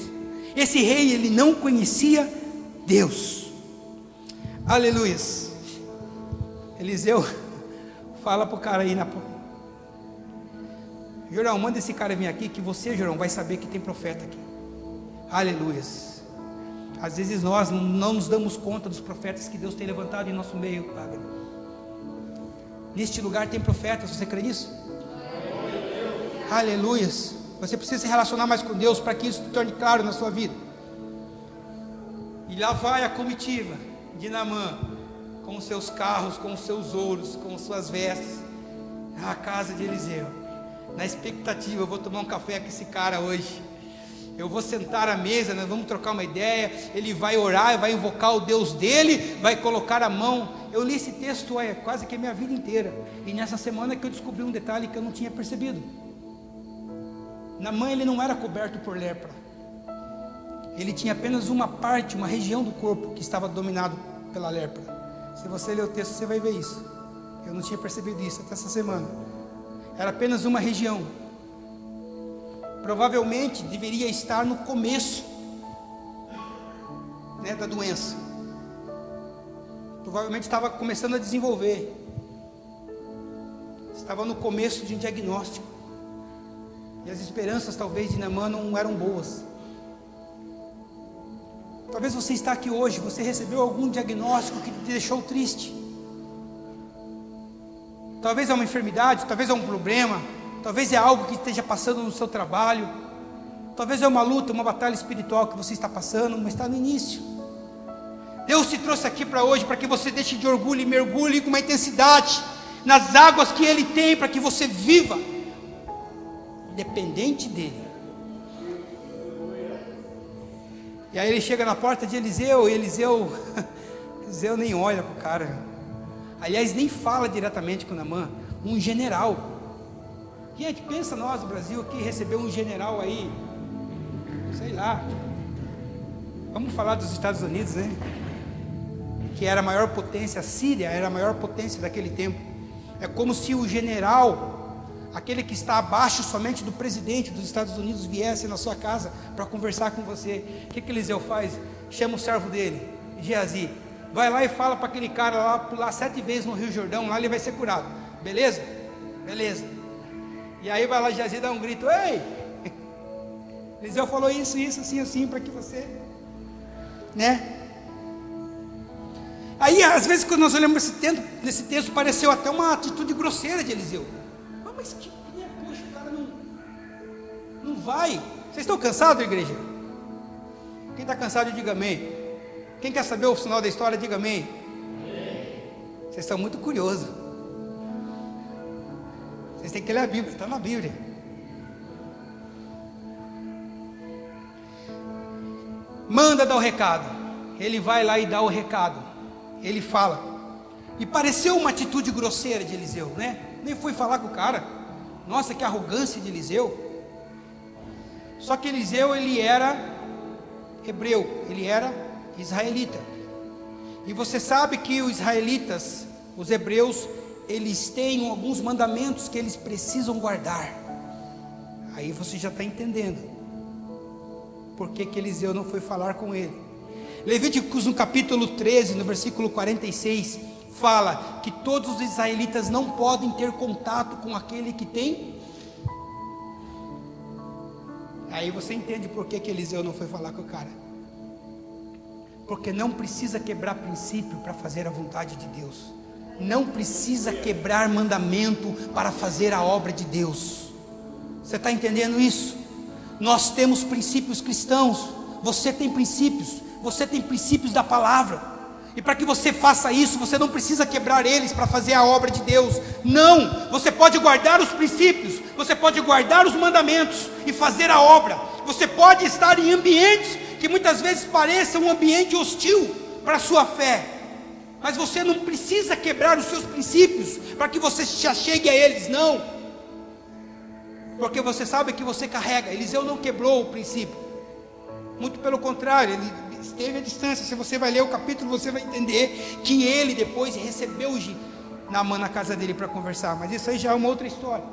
Esse rei, ele não conhecia Deus. Aleluias. Eliseu fala para o cara aí na porta: Jorão, manda esse cara vir aqui, que você, Jorão, vai saber que tem profeta aqui. Aleluias. Às vezes nós não nos damos conta dos profetas que Deus tem levantado em nosso meio, Padre. Neste lugar tem profetas, você crê nisso? Aleluias. Você precisa se relacionar mais com Deus para que isso se torne claro na sua vida. E lá vai a comitiva de Naamã, com os seus carros, com os seus ouros, com suas vestes, à casa de Eliseu, na expectativa: eu vou tomar um café com esse cara hoje, eu vou sentar à mesa, nós vamos trocar uma ideia. Ele vai orar, vai invocar o Deus dele, vai colocar a mão. Eu li esse texto quase que a minha vida inteira, e nessa semana que eu descobri um detalhe que eu não tinha percebido. Naamã, ele não era coberto por lepra, ele tinha apenas uma parte, uma região do corpo que estava dominado pela lepra. Se você ler o texto, você vai ver isso. Eu não tinha percebido isso até essa semana. Era apenas uma região. Provavelmente deveria estar no começo, né, da doença. Provavelmente estava começando a desenvolver. Estava no começo de um diagnóstico. E as esperanças talvez de Naamã não eram boas. Talvez você está aqui hoje, você recebeu algum diagnóstico que te deixou triste. Talvez é uma enfermidade, talvez é um problema, talvez é algo que esteja passando no seu trabalho, talvez é uma luta, uma batalha espiritual que você está passando, mas está no início. Deus te trouxe aqui para hoje, para que você deixe de orgulho e mergulhe com uma intensidade nas águas que Ele tem, para que você viva dependente dEle. E aí ele chega na porta de Eliseu, e Eliseu nem olha para o cara. Aliás, nem fala diretamente com Naamã. Um general. Gente, pensa nós no Brasil que recebeu um general aí, sei lá, vamos falar dos Estados Unidos, né? Que era a maior potência, a Síria era a maior potência daquele tempo. É como se o general, aquele que está abaixo somente do presidente dos Estados Unidos, viesse na sua casa para conversar com você. O que Eliseu faz? Chama o servo dele, Geazi, vai lá e fala para aquele cara lá pular 7 vezes no Rio Jordão, lá ele vai ser curado. Beleza? Beleza. E aí vai lá Geazi, dá um grito: ei, Eliseu falou isso, assim, para que você, né? Aí às vezes quando nós olhamos nesse texto, pareceu até uma atitude grosseira de Eliseu. Mas que poxa, o cara não vai. Vocês estão cansados, igreja? Quem está cansado, diga amém. Quem quer saber o final da história, diga amém. Vocês estão muito curiosos. Vocês têm que ler a Bíblia, está na Bíblia. Manda dar o recado. Ele vai lá e dá o recado. Ele fala. E pareceu uma atitude grosseira de Eliseu, né? Nem foi falar com o cara. Nossa, que arrogância de Eliseu. Só que Eliseu, ele era hebreu, ele era israelita. E você sabe que os israelitas, os hebreus, eles têm alguns mandamentos que eles precisam guardar. Aí você já está entendendo por que Eliseu não foi falar com ele. Levíticos no capítulo 13, no versículo 46, fala que todos os israelitas não podem ter contato com aquele que tem. Aí você entende por que Eliseu não foi falar com o cara. Porque não precisa quebrar princípio para fazer a vontade de Deus. não precisa quebrar mandamento para fazer a obra de Deus. Você está entendendo isso? Nós temos princípios cristãos, você tem princípios da palavra. E para que você faça isso, você não precisa quebrar eles para fazer a obra de Deus. Não, você pode guardar os princípios, você pode guardar os mandamentos e fazer a obra. Você pode estar em ambientes que muitas vezes pareçam um ambiente hostil para a sua fé, mas você não precisa quebrar os seus princípios para que você se achegue a eles, não. Porque você sabe que você carrega. Eliseu não quebrou o princípio, muito pelo contrário, ele esteve à distância. Se você vai ler o capítulo, você vai entender que ele depois recebeu Naamã na casa dele para conversar, mas isso aí já é uma outra história.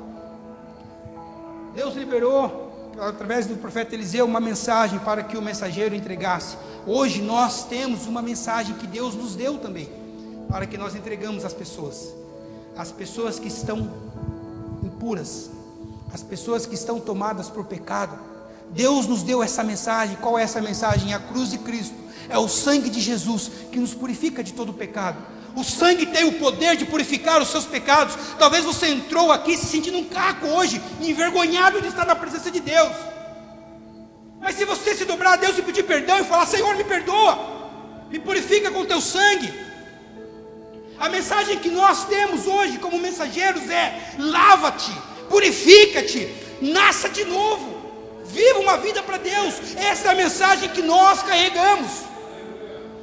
Deus liberou, através do profeta Eliseu, uma mensagem para que o mensageiro entregasse. Hoje nós temos uma mensagem que Deus nos deu também, para que nós entregamos às pessoas que estão impuras, as pessoas que estão tomadas por pecado. Deus nos deu essa mensagem. Qual é essa mensagem? É a cruz de Cristo, é o sangue de Jesus que nos purifica de todo o pecado. O sangue tem o poder de purificar os seus pecados. Talvez você entrou aqui se sentindo um caco hoje, envergonhado de estar na presença de Deus. Mas se você se dobrar a Deus e pedir perdão e falar: Senhor, me perdoa, me purifica com teu sangue. A mensagem que nós temos hoje como mensageiros é: lava-te, purifica-te, nasça de novo, viva uma vida para Deus. Essa é a mensagem que nós carregamos.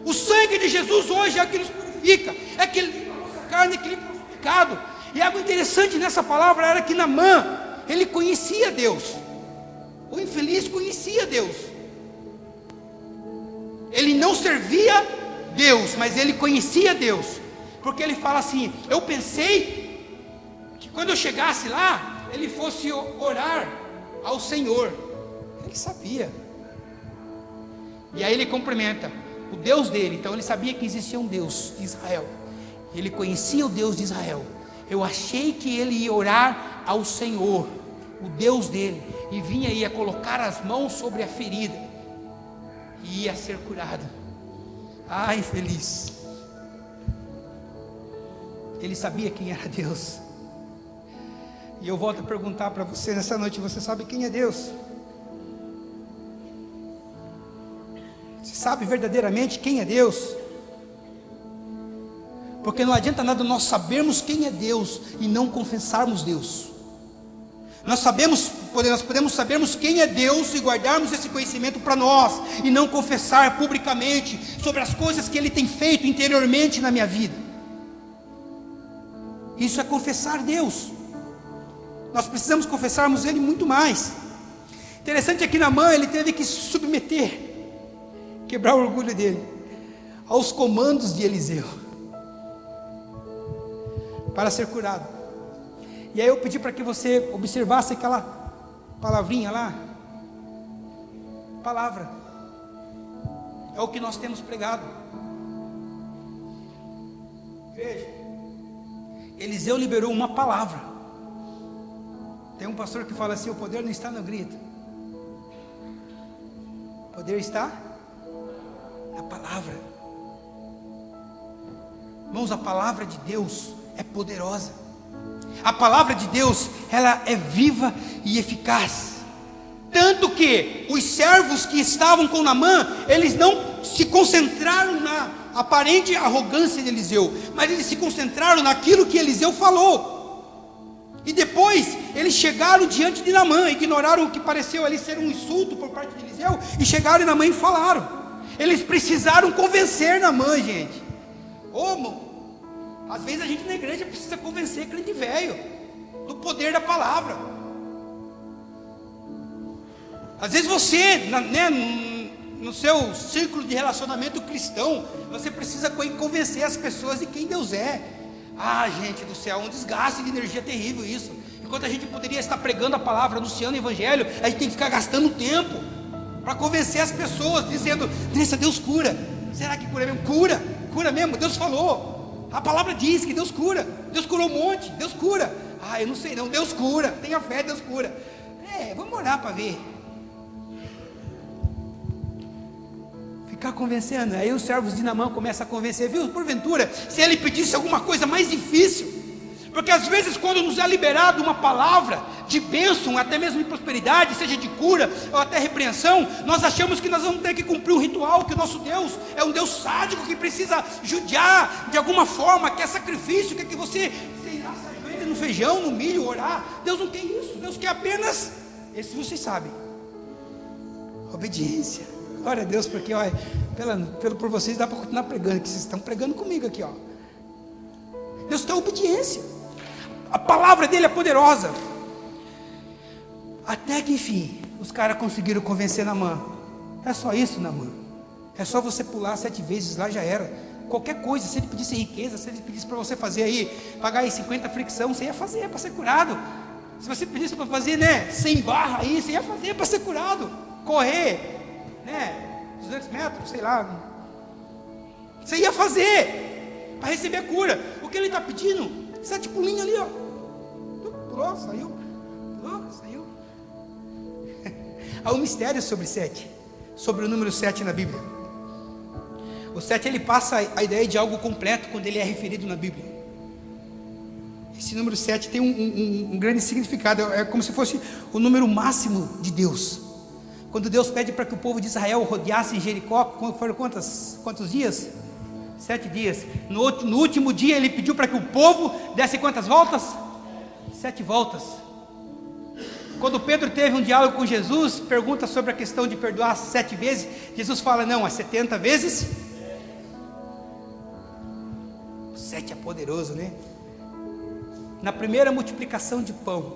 O sangue de Jesus hoje é o que nos purifica, é que limpa a nossa carne, é que limpa o nosso pecado. E algo interessante nessa palavra era que Naamã, ele conhecia Deus. O infeliz conhecia Deus. Ele não servia Deus, mas ele conhecia Deus. Porque ele fala assim: eu pensei que quando eu chegasse lá, ele fosse orar ao Senhor. Ele sabia. E aí ele cumprimenta o Deus dele. Então ele sabia que existia um Deus de Israel. Ele conhecia o Deus de Israel. Eu achei que ele ia orar ao Senhor, o Deus dele, e ia colocar as mãos sobre a ferida e ia ser curado. Ah, infeliz. Ele sabia quem era Deus. E eu volto a perguntar para você nessa noite: você sabe quem é Deus? Você sabe verdadeiramente quem é Deus? Porque não adianta nada nós sabermos quem é Deus e não confessarmos Deus. Nós podemos sabermos quem é Deus e guardarmos esse conhecimento para nós e não confessar publicamente sobre as coisas que Ele tem feito interiormente na minha vida. Isso é confessar Deus. Nós precisamos confessarmos Ele muito mais. Interessante é que Naamã, ele teve que se submeter, quebrar o orgulho dele, aos comandos de Eliseu, para ser curado. E aí eu pedi para que você observasse aquela palavrinha lá. Palavra é o que nós temos pregado. Veja, Eliseu liberou uma palavra. Tem um pastor que fala assim: o poder não está no grito, o poder está na palavra. Irmãos, a palavra de Deus é poderosa. A palavra de Deus, ela é viva e eficaz. Tanto que os servos que estavam com Naamã, eles não se concentraram na aparente arrogância de Eliseu, mas eles se concentraram naquilo que Eliseu falou. E depois eles chegaram diante de Naamã, ignoraram o que pareceu ali ser um insulto por parte de Eliseu, e chegaram em Naamã e falaram. Eles precisaram convencer Naamã, gente. Às vezes a gente na igreja precisa convencer crente velho do poder da palavra. Às vezes você, no seu círculo de relacionamento cristão, você precisa convencer as pessoas de quem Deus é. Ah, gente do céu, um desgaste de energia terrível isso. Enquanto a gente poderia estar pregando a palavra, anunciando o evangelho, a gente tem que ficar gastando tempo para convencer as pessoas, dizendo: Andressa, Deus cura. Será que cura mesmo? Cura mesmo, Deus falou. A palavra diz que Deus cura. Deus curou um monte, Deus cura. Ah, eu não sei não, Deus cura. Tenha fé, Deus cura. Vamos orar para ver. ficar convencendo. Aí os servos de Naamã começam a convencer, viu? Porventura, se ele pedisse alguma coisa mais difícil, porque às vezes quando nos é liberado uma palavra de bênção, até mesmo de prosperidade, seja de cura ou até repreensão, nós achamos que nós vamos ter que cumprir um ritual, que o nosso Deus é um Deus sádico, que precisa judiar de alguma forma, que é sacrifício, que você se ajoelha no feijão, no milho, orar. Deus não quer isso, Deus quer apenas, esse vocês sabem, obediência. Glória a Deus, porque olha, por vocês dá para continuar pregando, que vocês estão pregando comigo aqui, ó. Deus quer obediência. A palavra dele é poderosa. Até que enfim, os caras conseguiram convencer Naamã. É só isso, Naamã. É só você pular 7 vezes lá, já era. Qualquer coisa, se ele pedisse riqueza, se ele pedisse para você fazer aí, pagar aí 50 fricção, você ia fazer para ser curado. Se você pedisse para fazer, 100 barra aí, você ia fazer para ser curado. Correr, 200 metros, sei lá. Você ia fazer para receber a cura. O que ele está pedindo? 7 pulinhos ali, ó. Pulou, saiu. Pulou, saiu. Há um mistério sobre 7, sobre o número 7 na Bíblia. O 7 ele passa a ideia de algo completo quando ele é referido na Bíblia. Esse número 7 tem um grande significado. É como se fosse o número máximo de Deus. Quando Deus pede para que o povo de Israel rodeasse Jericó, foram quantos dias? 7 dias. No último dia ele pediu para que o povo desse quantas voltas? 7 voltas. Quando Pedro teve um diálogo com Jesus, pergunta sobre a questão de perdoar 7 vezes, Jesus fala, não, é 70 vezes. 7 é poderoso, né? Na primeira multiplicação de pão,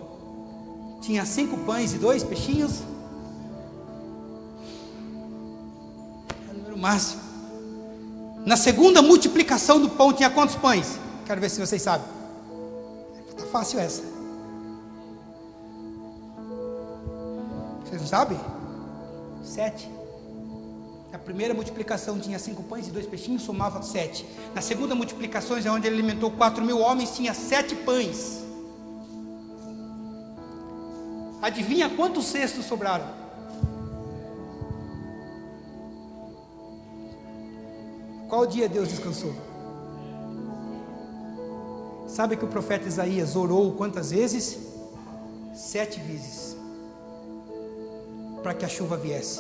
tinha 5 pães e 2 peixinhos. É o número máximo. Na segunda multiplicação do pão, tinha quantos pães? Quero ver se vocês sabem. Está fácil essa. Vocês não sabem? 7. Na primeira multiplicação tinha 5 pães e 2 peixinhos, somava 7. Na segunda multiplicação, é onde ele alimentou 4.000 homens, tinha 7 pães. Adivinha quantos cestos sobraram? Qual dia Deus descansou? Sabe que o profeta Isaías orou quantas vezes? 7 vezes. Para que a chuva viesse.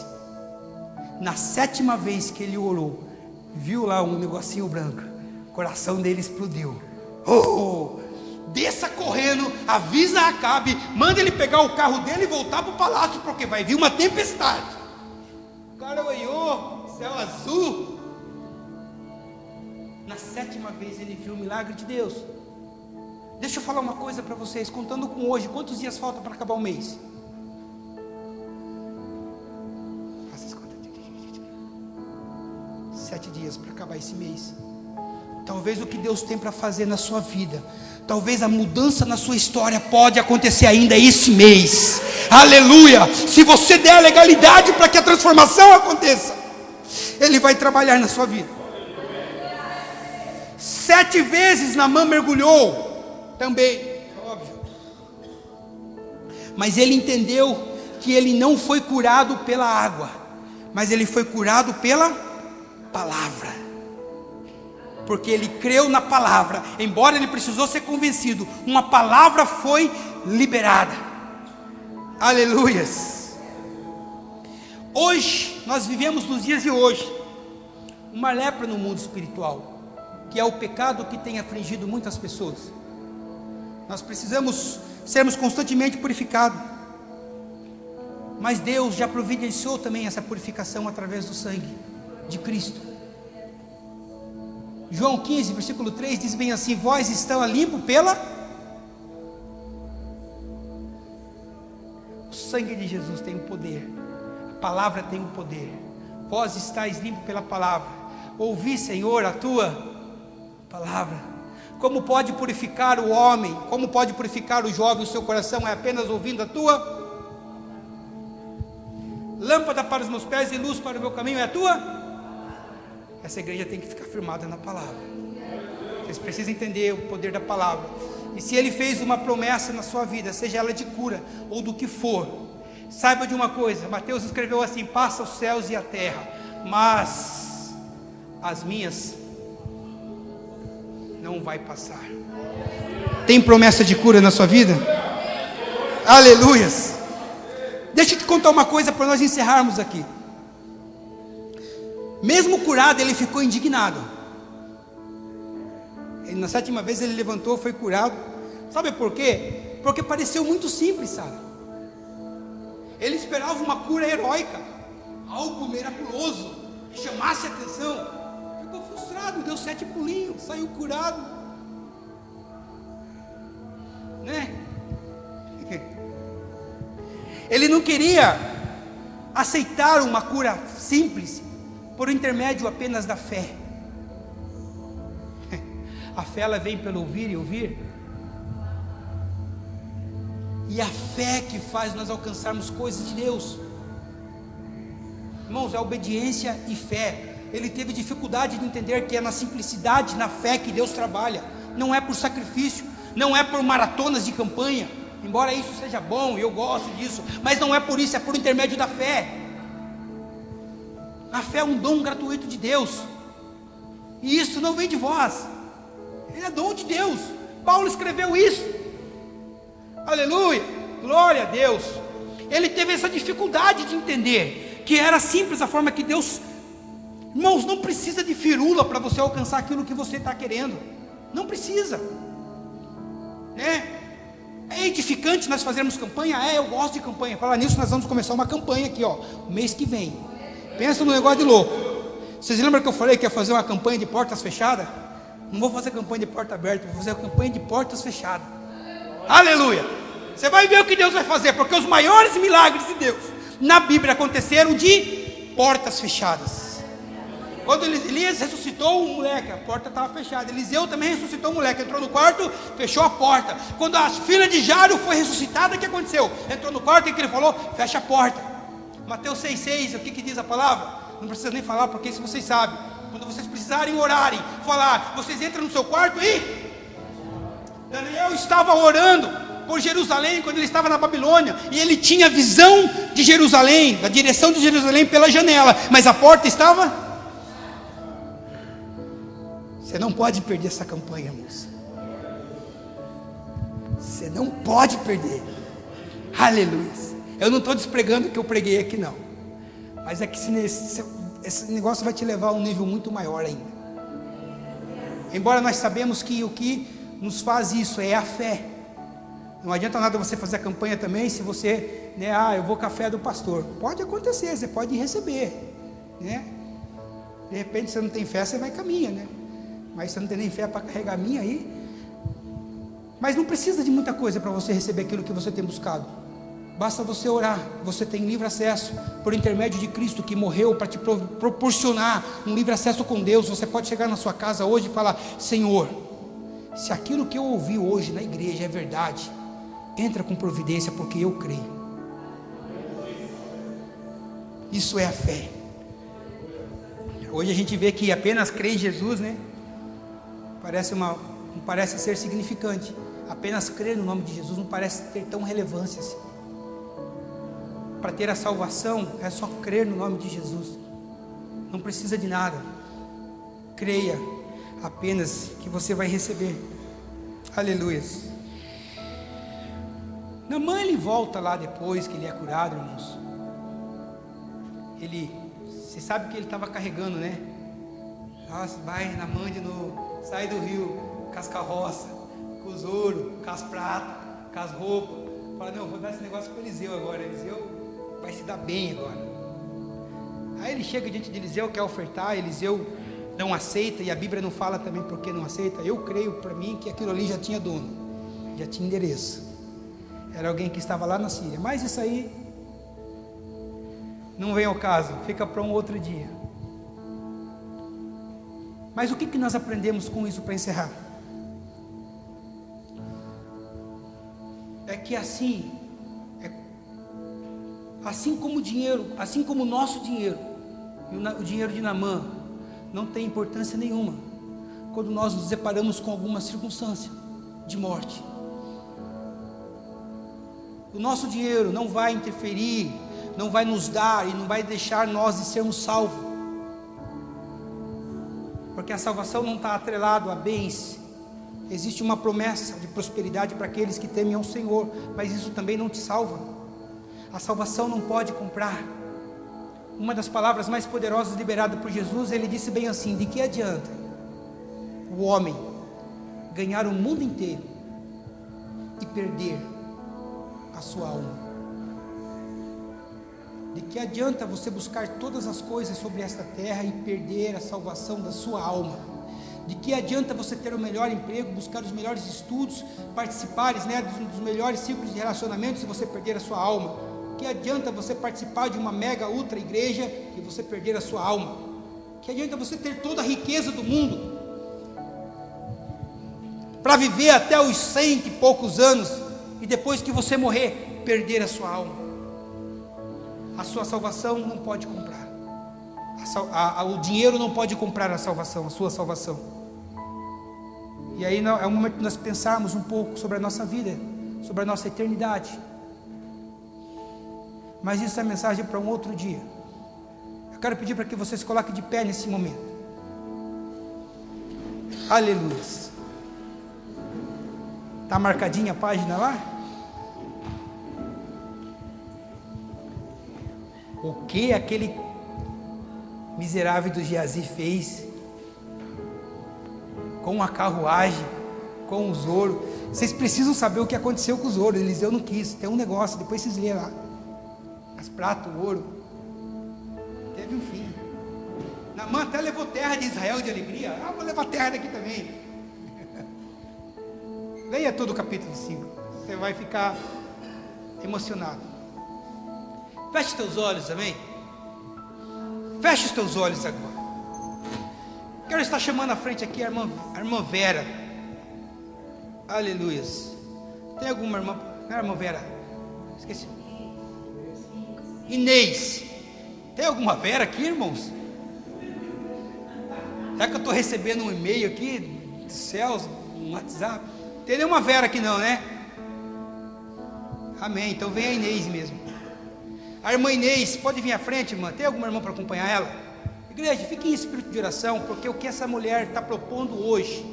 Na 7ª vez que ele orou, viu lá um negocinho branco, o coração dele explodiu. Desça correndo, avisa a Acabe, manda ele pegar o carro dele e voltar para o palácio, porque vai vir uma tempestade. O cara olhou, céu azul. Na 7ª vez ele viu o milagre de Deus. Deixa eu falar uma coisa para vocês, contando com hoje, quantos dias falta para acabar o mês? 7 dias para acabar esse mês. Talvez o que Deus tem para fazer na sua vida, talvez a mudança na sua história pode acontecer ainda esse mês. Aleluia! Se você der a legalidade para que a transformação aconteça, Ele vai trabalhar na sua vida. 7 vezes Naamã mergulhou, também, óbvio. Mas ele entendeu que ele não foi curado pela água, mas ele foi curado pela palavra. Porque ele creu na palavra, embora ele precisou ser convencido, uma palavra foi liberada. Aleluias. Hoje, nós vivemos nos dias de hoje, uma lepra no mundo espiritual, que é o pecado que tem afligido muitas pessoas. Nós precisamos sermos constantemente purificados, mas Deus já providenciou também essa purificação através do sangue de Cristo. João 15, versículo 3 diz bem assim: vós estão limpos pela... O sangue de Jesus tem o poder, a palavra tem o poder. Vós estáis limpos pela palavra. Ouvi, Senhor, a tua palavra. Como pode purificar o homem? Como pode purificar o jovem o seu coração? É apenas ouvindo a tua lâmpada para os meus pés e luz para o meu caminho. É a tua. Essa igreja tem que ficar firmada na palavra. Vocês precisam entender o poder da palavra. E se Ele fez uma promessa na sua vida, seja ela de cura ou do que for, saiba de uma coisa: Mateus escreveu assim: passa os céus e a terra, mas as minhas não vai passar. Tem promessa de cura na sua vida? Aleluias. Deixa eu te contar uma coisa para nós encerrarmos aqui. Mesmo curado, ele ficou indignado. Na 7ª vez ele levantou, foi curado. Sabe por quê? Porque pareceu muito simples, sabe? Ele esperava uma cura heróica, algo miraculoso, que chamasse a atenção. Ficou frustrado, deu 7 pulinhos, saiu curado, né? Ele não queria aceitar uma cura simples, por intermédio apenas da fé. A fé, ela vem pelo ouvir e ouvir. E a fé que faz nós alcançarmos coisas de Deus. Irmãos, é obediência e fé. Ele teve dificuldade de entender que é na simplicidade, na fé que Deus trabalha. Não é por sacrifício, não é por maratonas de campanha. Embora isso seja bom, eu gosto disso, mas não é por isso, é por intermédio da fé. A fé é um dom gratuito de Deus. E isso não vem de vós. Ele é dom de Deus. Paulo escreveu isso. Aleluia, glória a Deus. Ele teve essa dificuldade de entender que era simples a forma que Deus. Irmãos, não precisa de firula para você alcançar aquilo que você está querendo. Não precisa, né? É edificante nós fazermos campanha. Eu gosto de campanha. Falar nisso, nós vamos começar uma campanha aqui, ó, mês que vem. Pensa no negócio de louco. Vocês lembram que eu falei que ia fazer uma campanha de portas fechadas? Não vou fazer campanha de porta aberta, vou fazer campanha de portas fechadas. Aleluia. Você vai ver o que Deus vai fazer, porque os maiores milagres de Deus na Bíblia aconteceram de portas fechadas. Quando Elias ressuscitou um moleque, a porta estava fechada. Eliseu também ressuscitou um moleque, entrou no quarto, fechou a porta. Quando a filha de Jairo foi ressuscitada, o que aconteceu? Entrou no quarto, o que ele falou? Fecha a porta. Mateus 6,6, o que diz a palavra? Não precisa nem falar, porque isso vocês sabem. Quando vocês precisarem orarem, falar, vocês entram no seu quarto e Daniel estava orando por Jerusalém quando ele estava na Babilônia, e ele tinha visão de Jerusalém, da direção de Jerusalém pela janela, mas a porta estava. Você não pode perder essa campanha, irmãos. Você não pode perder. Aleluia. Eu não estou despregando o que eu preguei aqui, não. Mas é que esse negócio vai te levar a um nível muito maior ainda. Embora nós sabemos que o que nos faz isso é a fé. Não adianta nada você fazer a campanha também se você, né, eu vou com a fé do pastor. Pode acontecer, você pode receber, né? De repente você não tem fé, você vai caminhar, né? Mas você não tem nem fé para carregar a minha aí. Mas não precisa de muita coisa para você receber aquilo que você tem buscado. Basta você orar. Você tem livre acesso por intermédio de Cristo, que morreu para te proporcionar um livre acesso com Deus. Você pode chegar na sua casa hoje e falar: Senhor, se aquilo que eu ouvi hoje na igreja é verdade, entra com providência, porque eu creio. Isso é a fé. Hoje a gente vê que apenas crer em Jesus, né? Não parece ser significante. Apenas crer no nome de Jesus não parece ter tão relevância assim. Para ter a salvação é só crer no nome de Jesus. Não precisa de nada. Creia apenas que você vai receber. Aleluia. Naamã, ele volta lá depois que ele é curado, irmãos. Você sabe que ele estava carregando, né? Nossa, vai Naamã de novo. Sai do rio com as carroças, com os ouros, com as pratas, com as roupas. Fala, não, vou dar esse negócio para Eliseu agora. Eliseu vai se dar bem agora. Aí ele chega diante de Eliseu, quer ofertar. Eliseu não aceita, e a Bíblia não fala também por que não aceita. Eu creio para mim que aquilo ali já tinha dono, já tinha endereço. Era alguém que estava lá na Síria. Mas isso aí não vem ao caso, fica para um outro dia. Mas o que nós aprendemos com isso para encerrar? É que assim como o dinheiro, assim como o nosso dinheiro, e o dinheiro de Naamã, não tem importância nenhuma quando nós nos deparamos com alguma circunstância de morte. O nosso dinheiro não vai interferir, não vai nos dar e não vai deixar nós de sermos salvos. porque a salvação não está atrelada a bens. Existe uma promessa de prosperidade para aqueles que temem ao Senhor, mas isso também não te salva. A salvação não pode comprar. Uma das palavras mais poderosas liberada por Jesus, ele disse bem assim: de que adianta o homem ganhar o mundo inteiro e perder a sua alma? De que adianta você buscar todas as coisas sobre esta terra e perder a salvação da sua alma? De que adianta você ter o melhor emprego, buscar os melhores estudos, participares, dos melhores círculos de relacionamento, se você perder a sua alma? Que adianta você participar de uma mega ultra igreja e você perder a sua alma? Que adianta você ter toda a riqueza do mundo para viver até os 100 e poucos anos e depois que você morrer, perder a sua alma? A sua salvação não pode comprar. O dinheiro não pode comprar a salvação, a sua salvação. E aí é o momento de nós pensarmos um pouco sobre a nossa vida, sobre a nossa eternidade. Mas isso é mensagem para um outro dia. Eu quero pedir para que você se coloque de pé nesse momento. Aleluia. Está marcadinha a página lá? O que aquele miserável do Geazi fez com a carruagem, com os ouros? Vocês precisam saber o que aconteceu com os ouros. Eliseu não quis. Tem um negócio, depois vocês lêem lá. As pratas, o ouro. Teve um fim. Naamã até levou terra de Israel de alegria. Vou levar terra daqui também. Leia todo o capítulo 5. Você vai ficar emocionado. Feche teus olhos, amém? Feche os teus olhos agora. Quero estar chamando à frente aqui a irmã Vera. Aleluia. Tem alguma irmã? Não é a irmã Vera? Esqueci. Inês. Tem alguma Vera aqui, irmãos? Será que eu estou recebendo um e-mail aqui dos céus, um WhatsApp? Tem nenhuma Vera aqui não, né? Amém, então vem a Inês mesmo. A irmã Inês, pode vir à frente, irmã? Tem alguma irmã para acompanhar ela? Igreja, fique em espírito de oração, porque o que essa mulher está propondo hoje,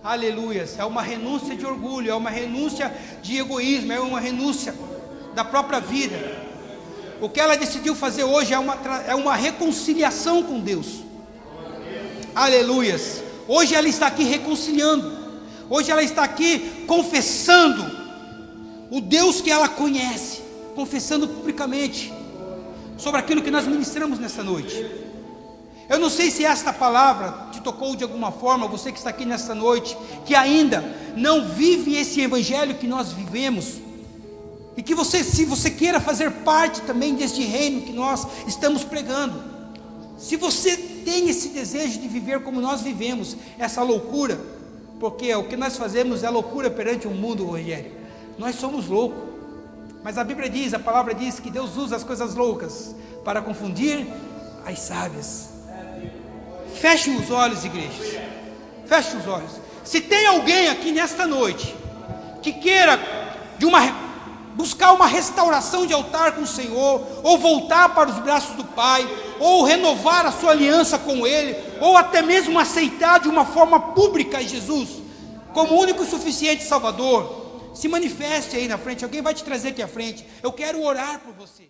aleluia, é uma renúncia de orgulho, é uma renúncia de egoísmo, é uma renúncia da própria vida. O que ela decidiu fazer hoje é uma reconciliação com Deus. Aleluia. Hoje ela está aqui reconciliando. Hoje ela está aqui confessando o Deus que ela conhece, confessando publicamente sobre aquilo que nós ministramos nessa noite. Eu não sei se esta palavra te tocou de alguma forma, você que está aqui nessa noite, que ainda não vive esse evangelho que nós vivemos, e que você, se você queira fazer parte também deste reino que nós estamos pregando, se você tem esse desejo de viver como nós vivemos, essa loucura, porque o que nós fazemos é loucura perante o mundo, Rogério. Nós somos loucos. Mas a Bíblia diz, a palavra diz que Deus usa as coisas loucas para confundir as sábias. Feche os olhos, igrejas. Feche os olhos. Se tem alguém aqui nesta noite que queira buscar uma restauração de altar com o Senhor, ou voltar para os braços do Pai, ou renovar a sua aliança com Ele, ou até mesmo aceitar de uma forma pública Jesus como único e suficiente Salvador, se manifeste aí na frente. Alguém vai te trazer aqui à frente. Eu quero orar por você.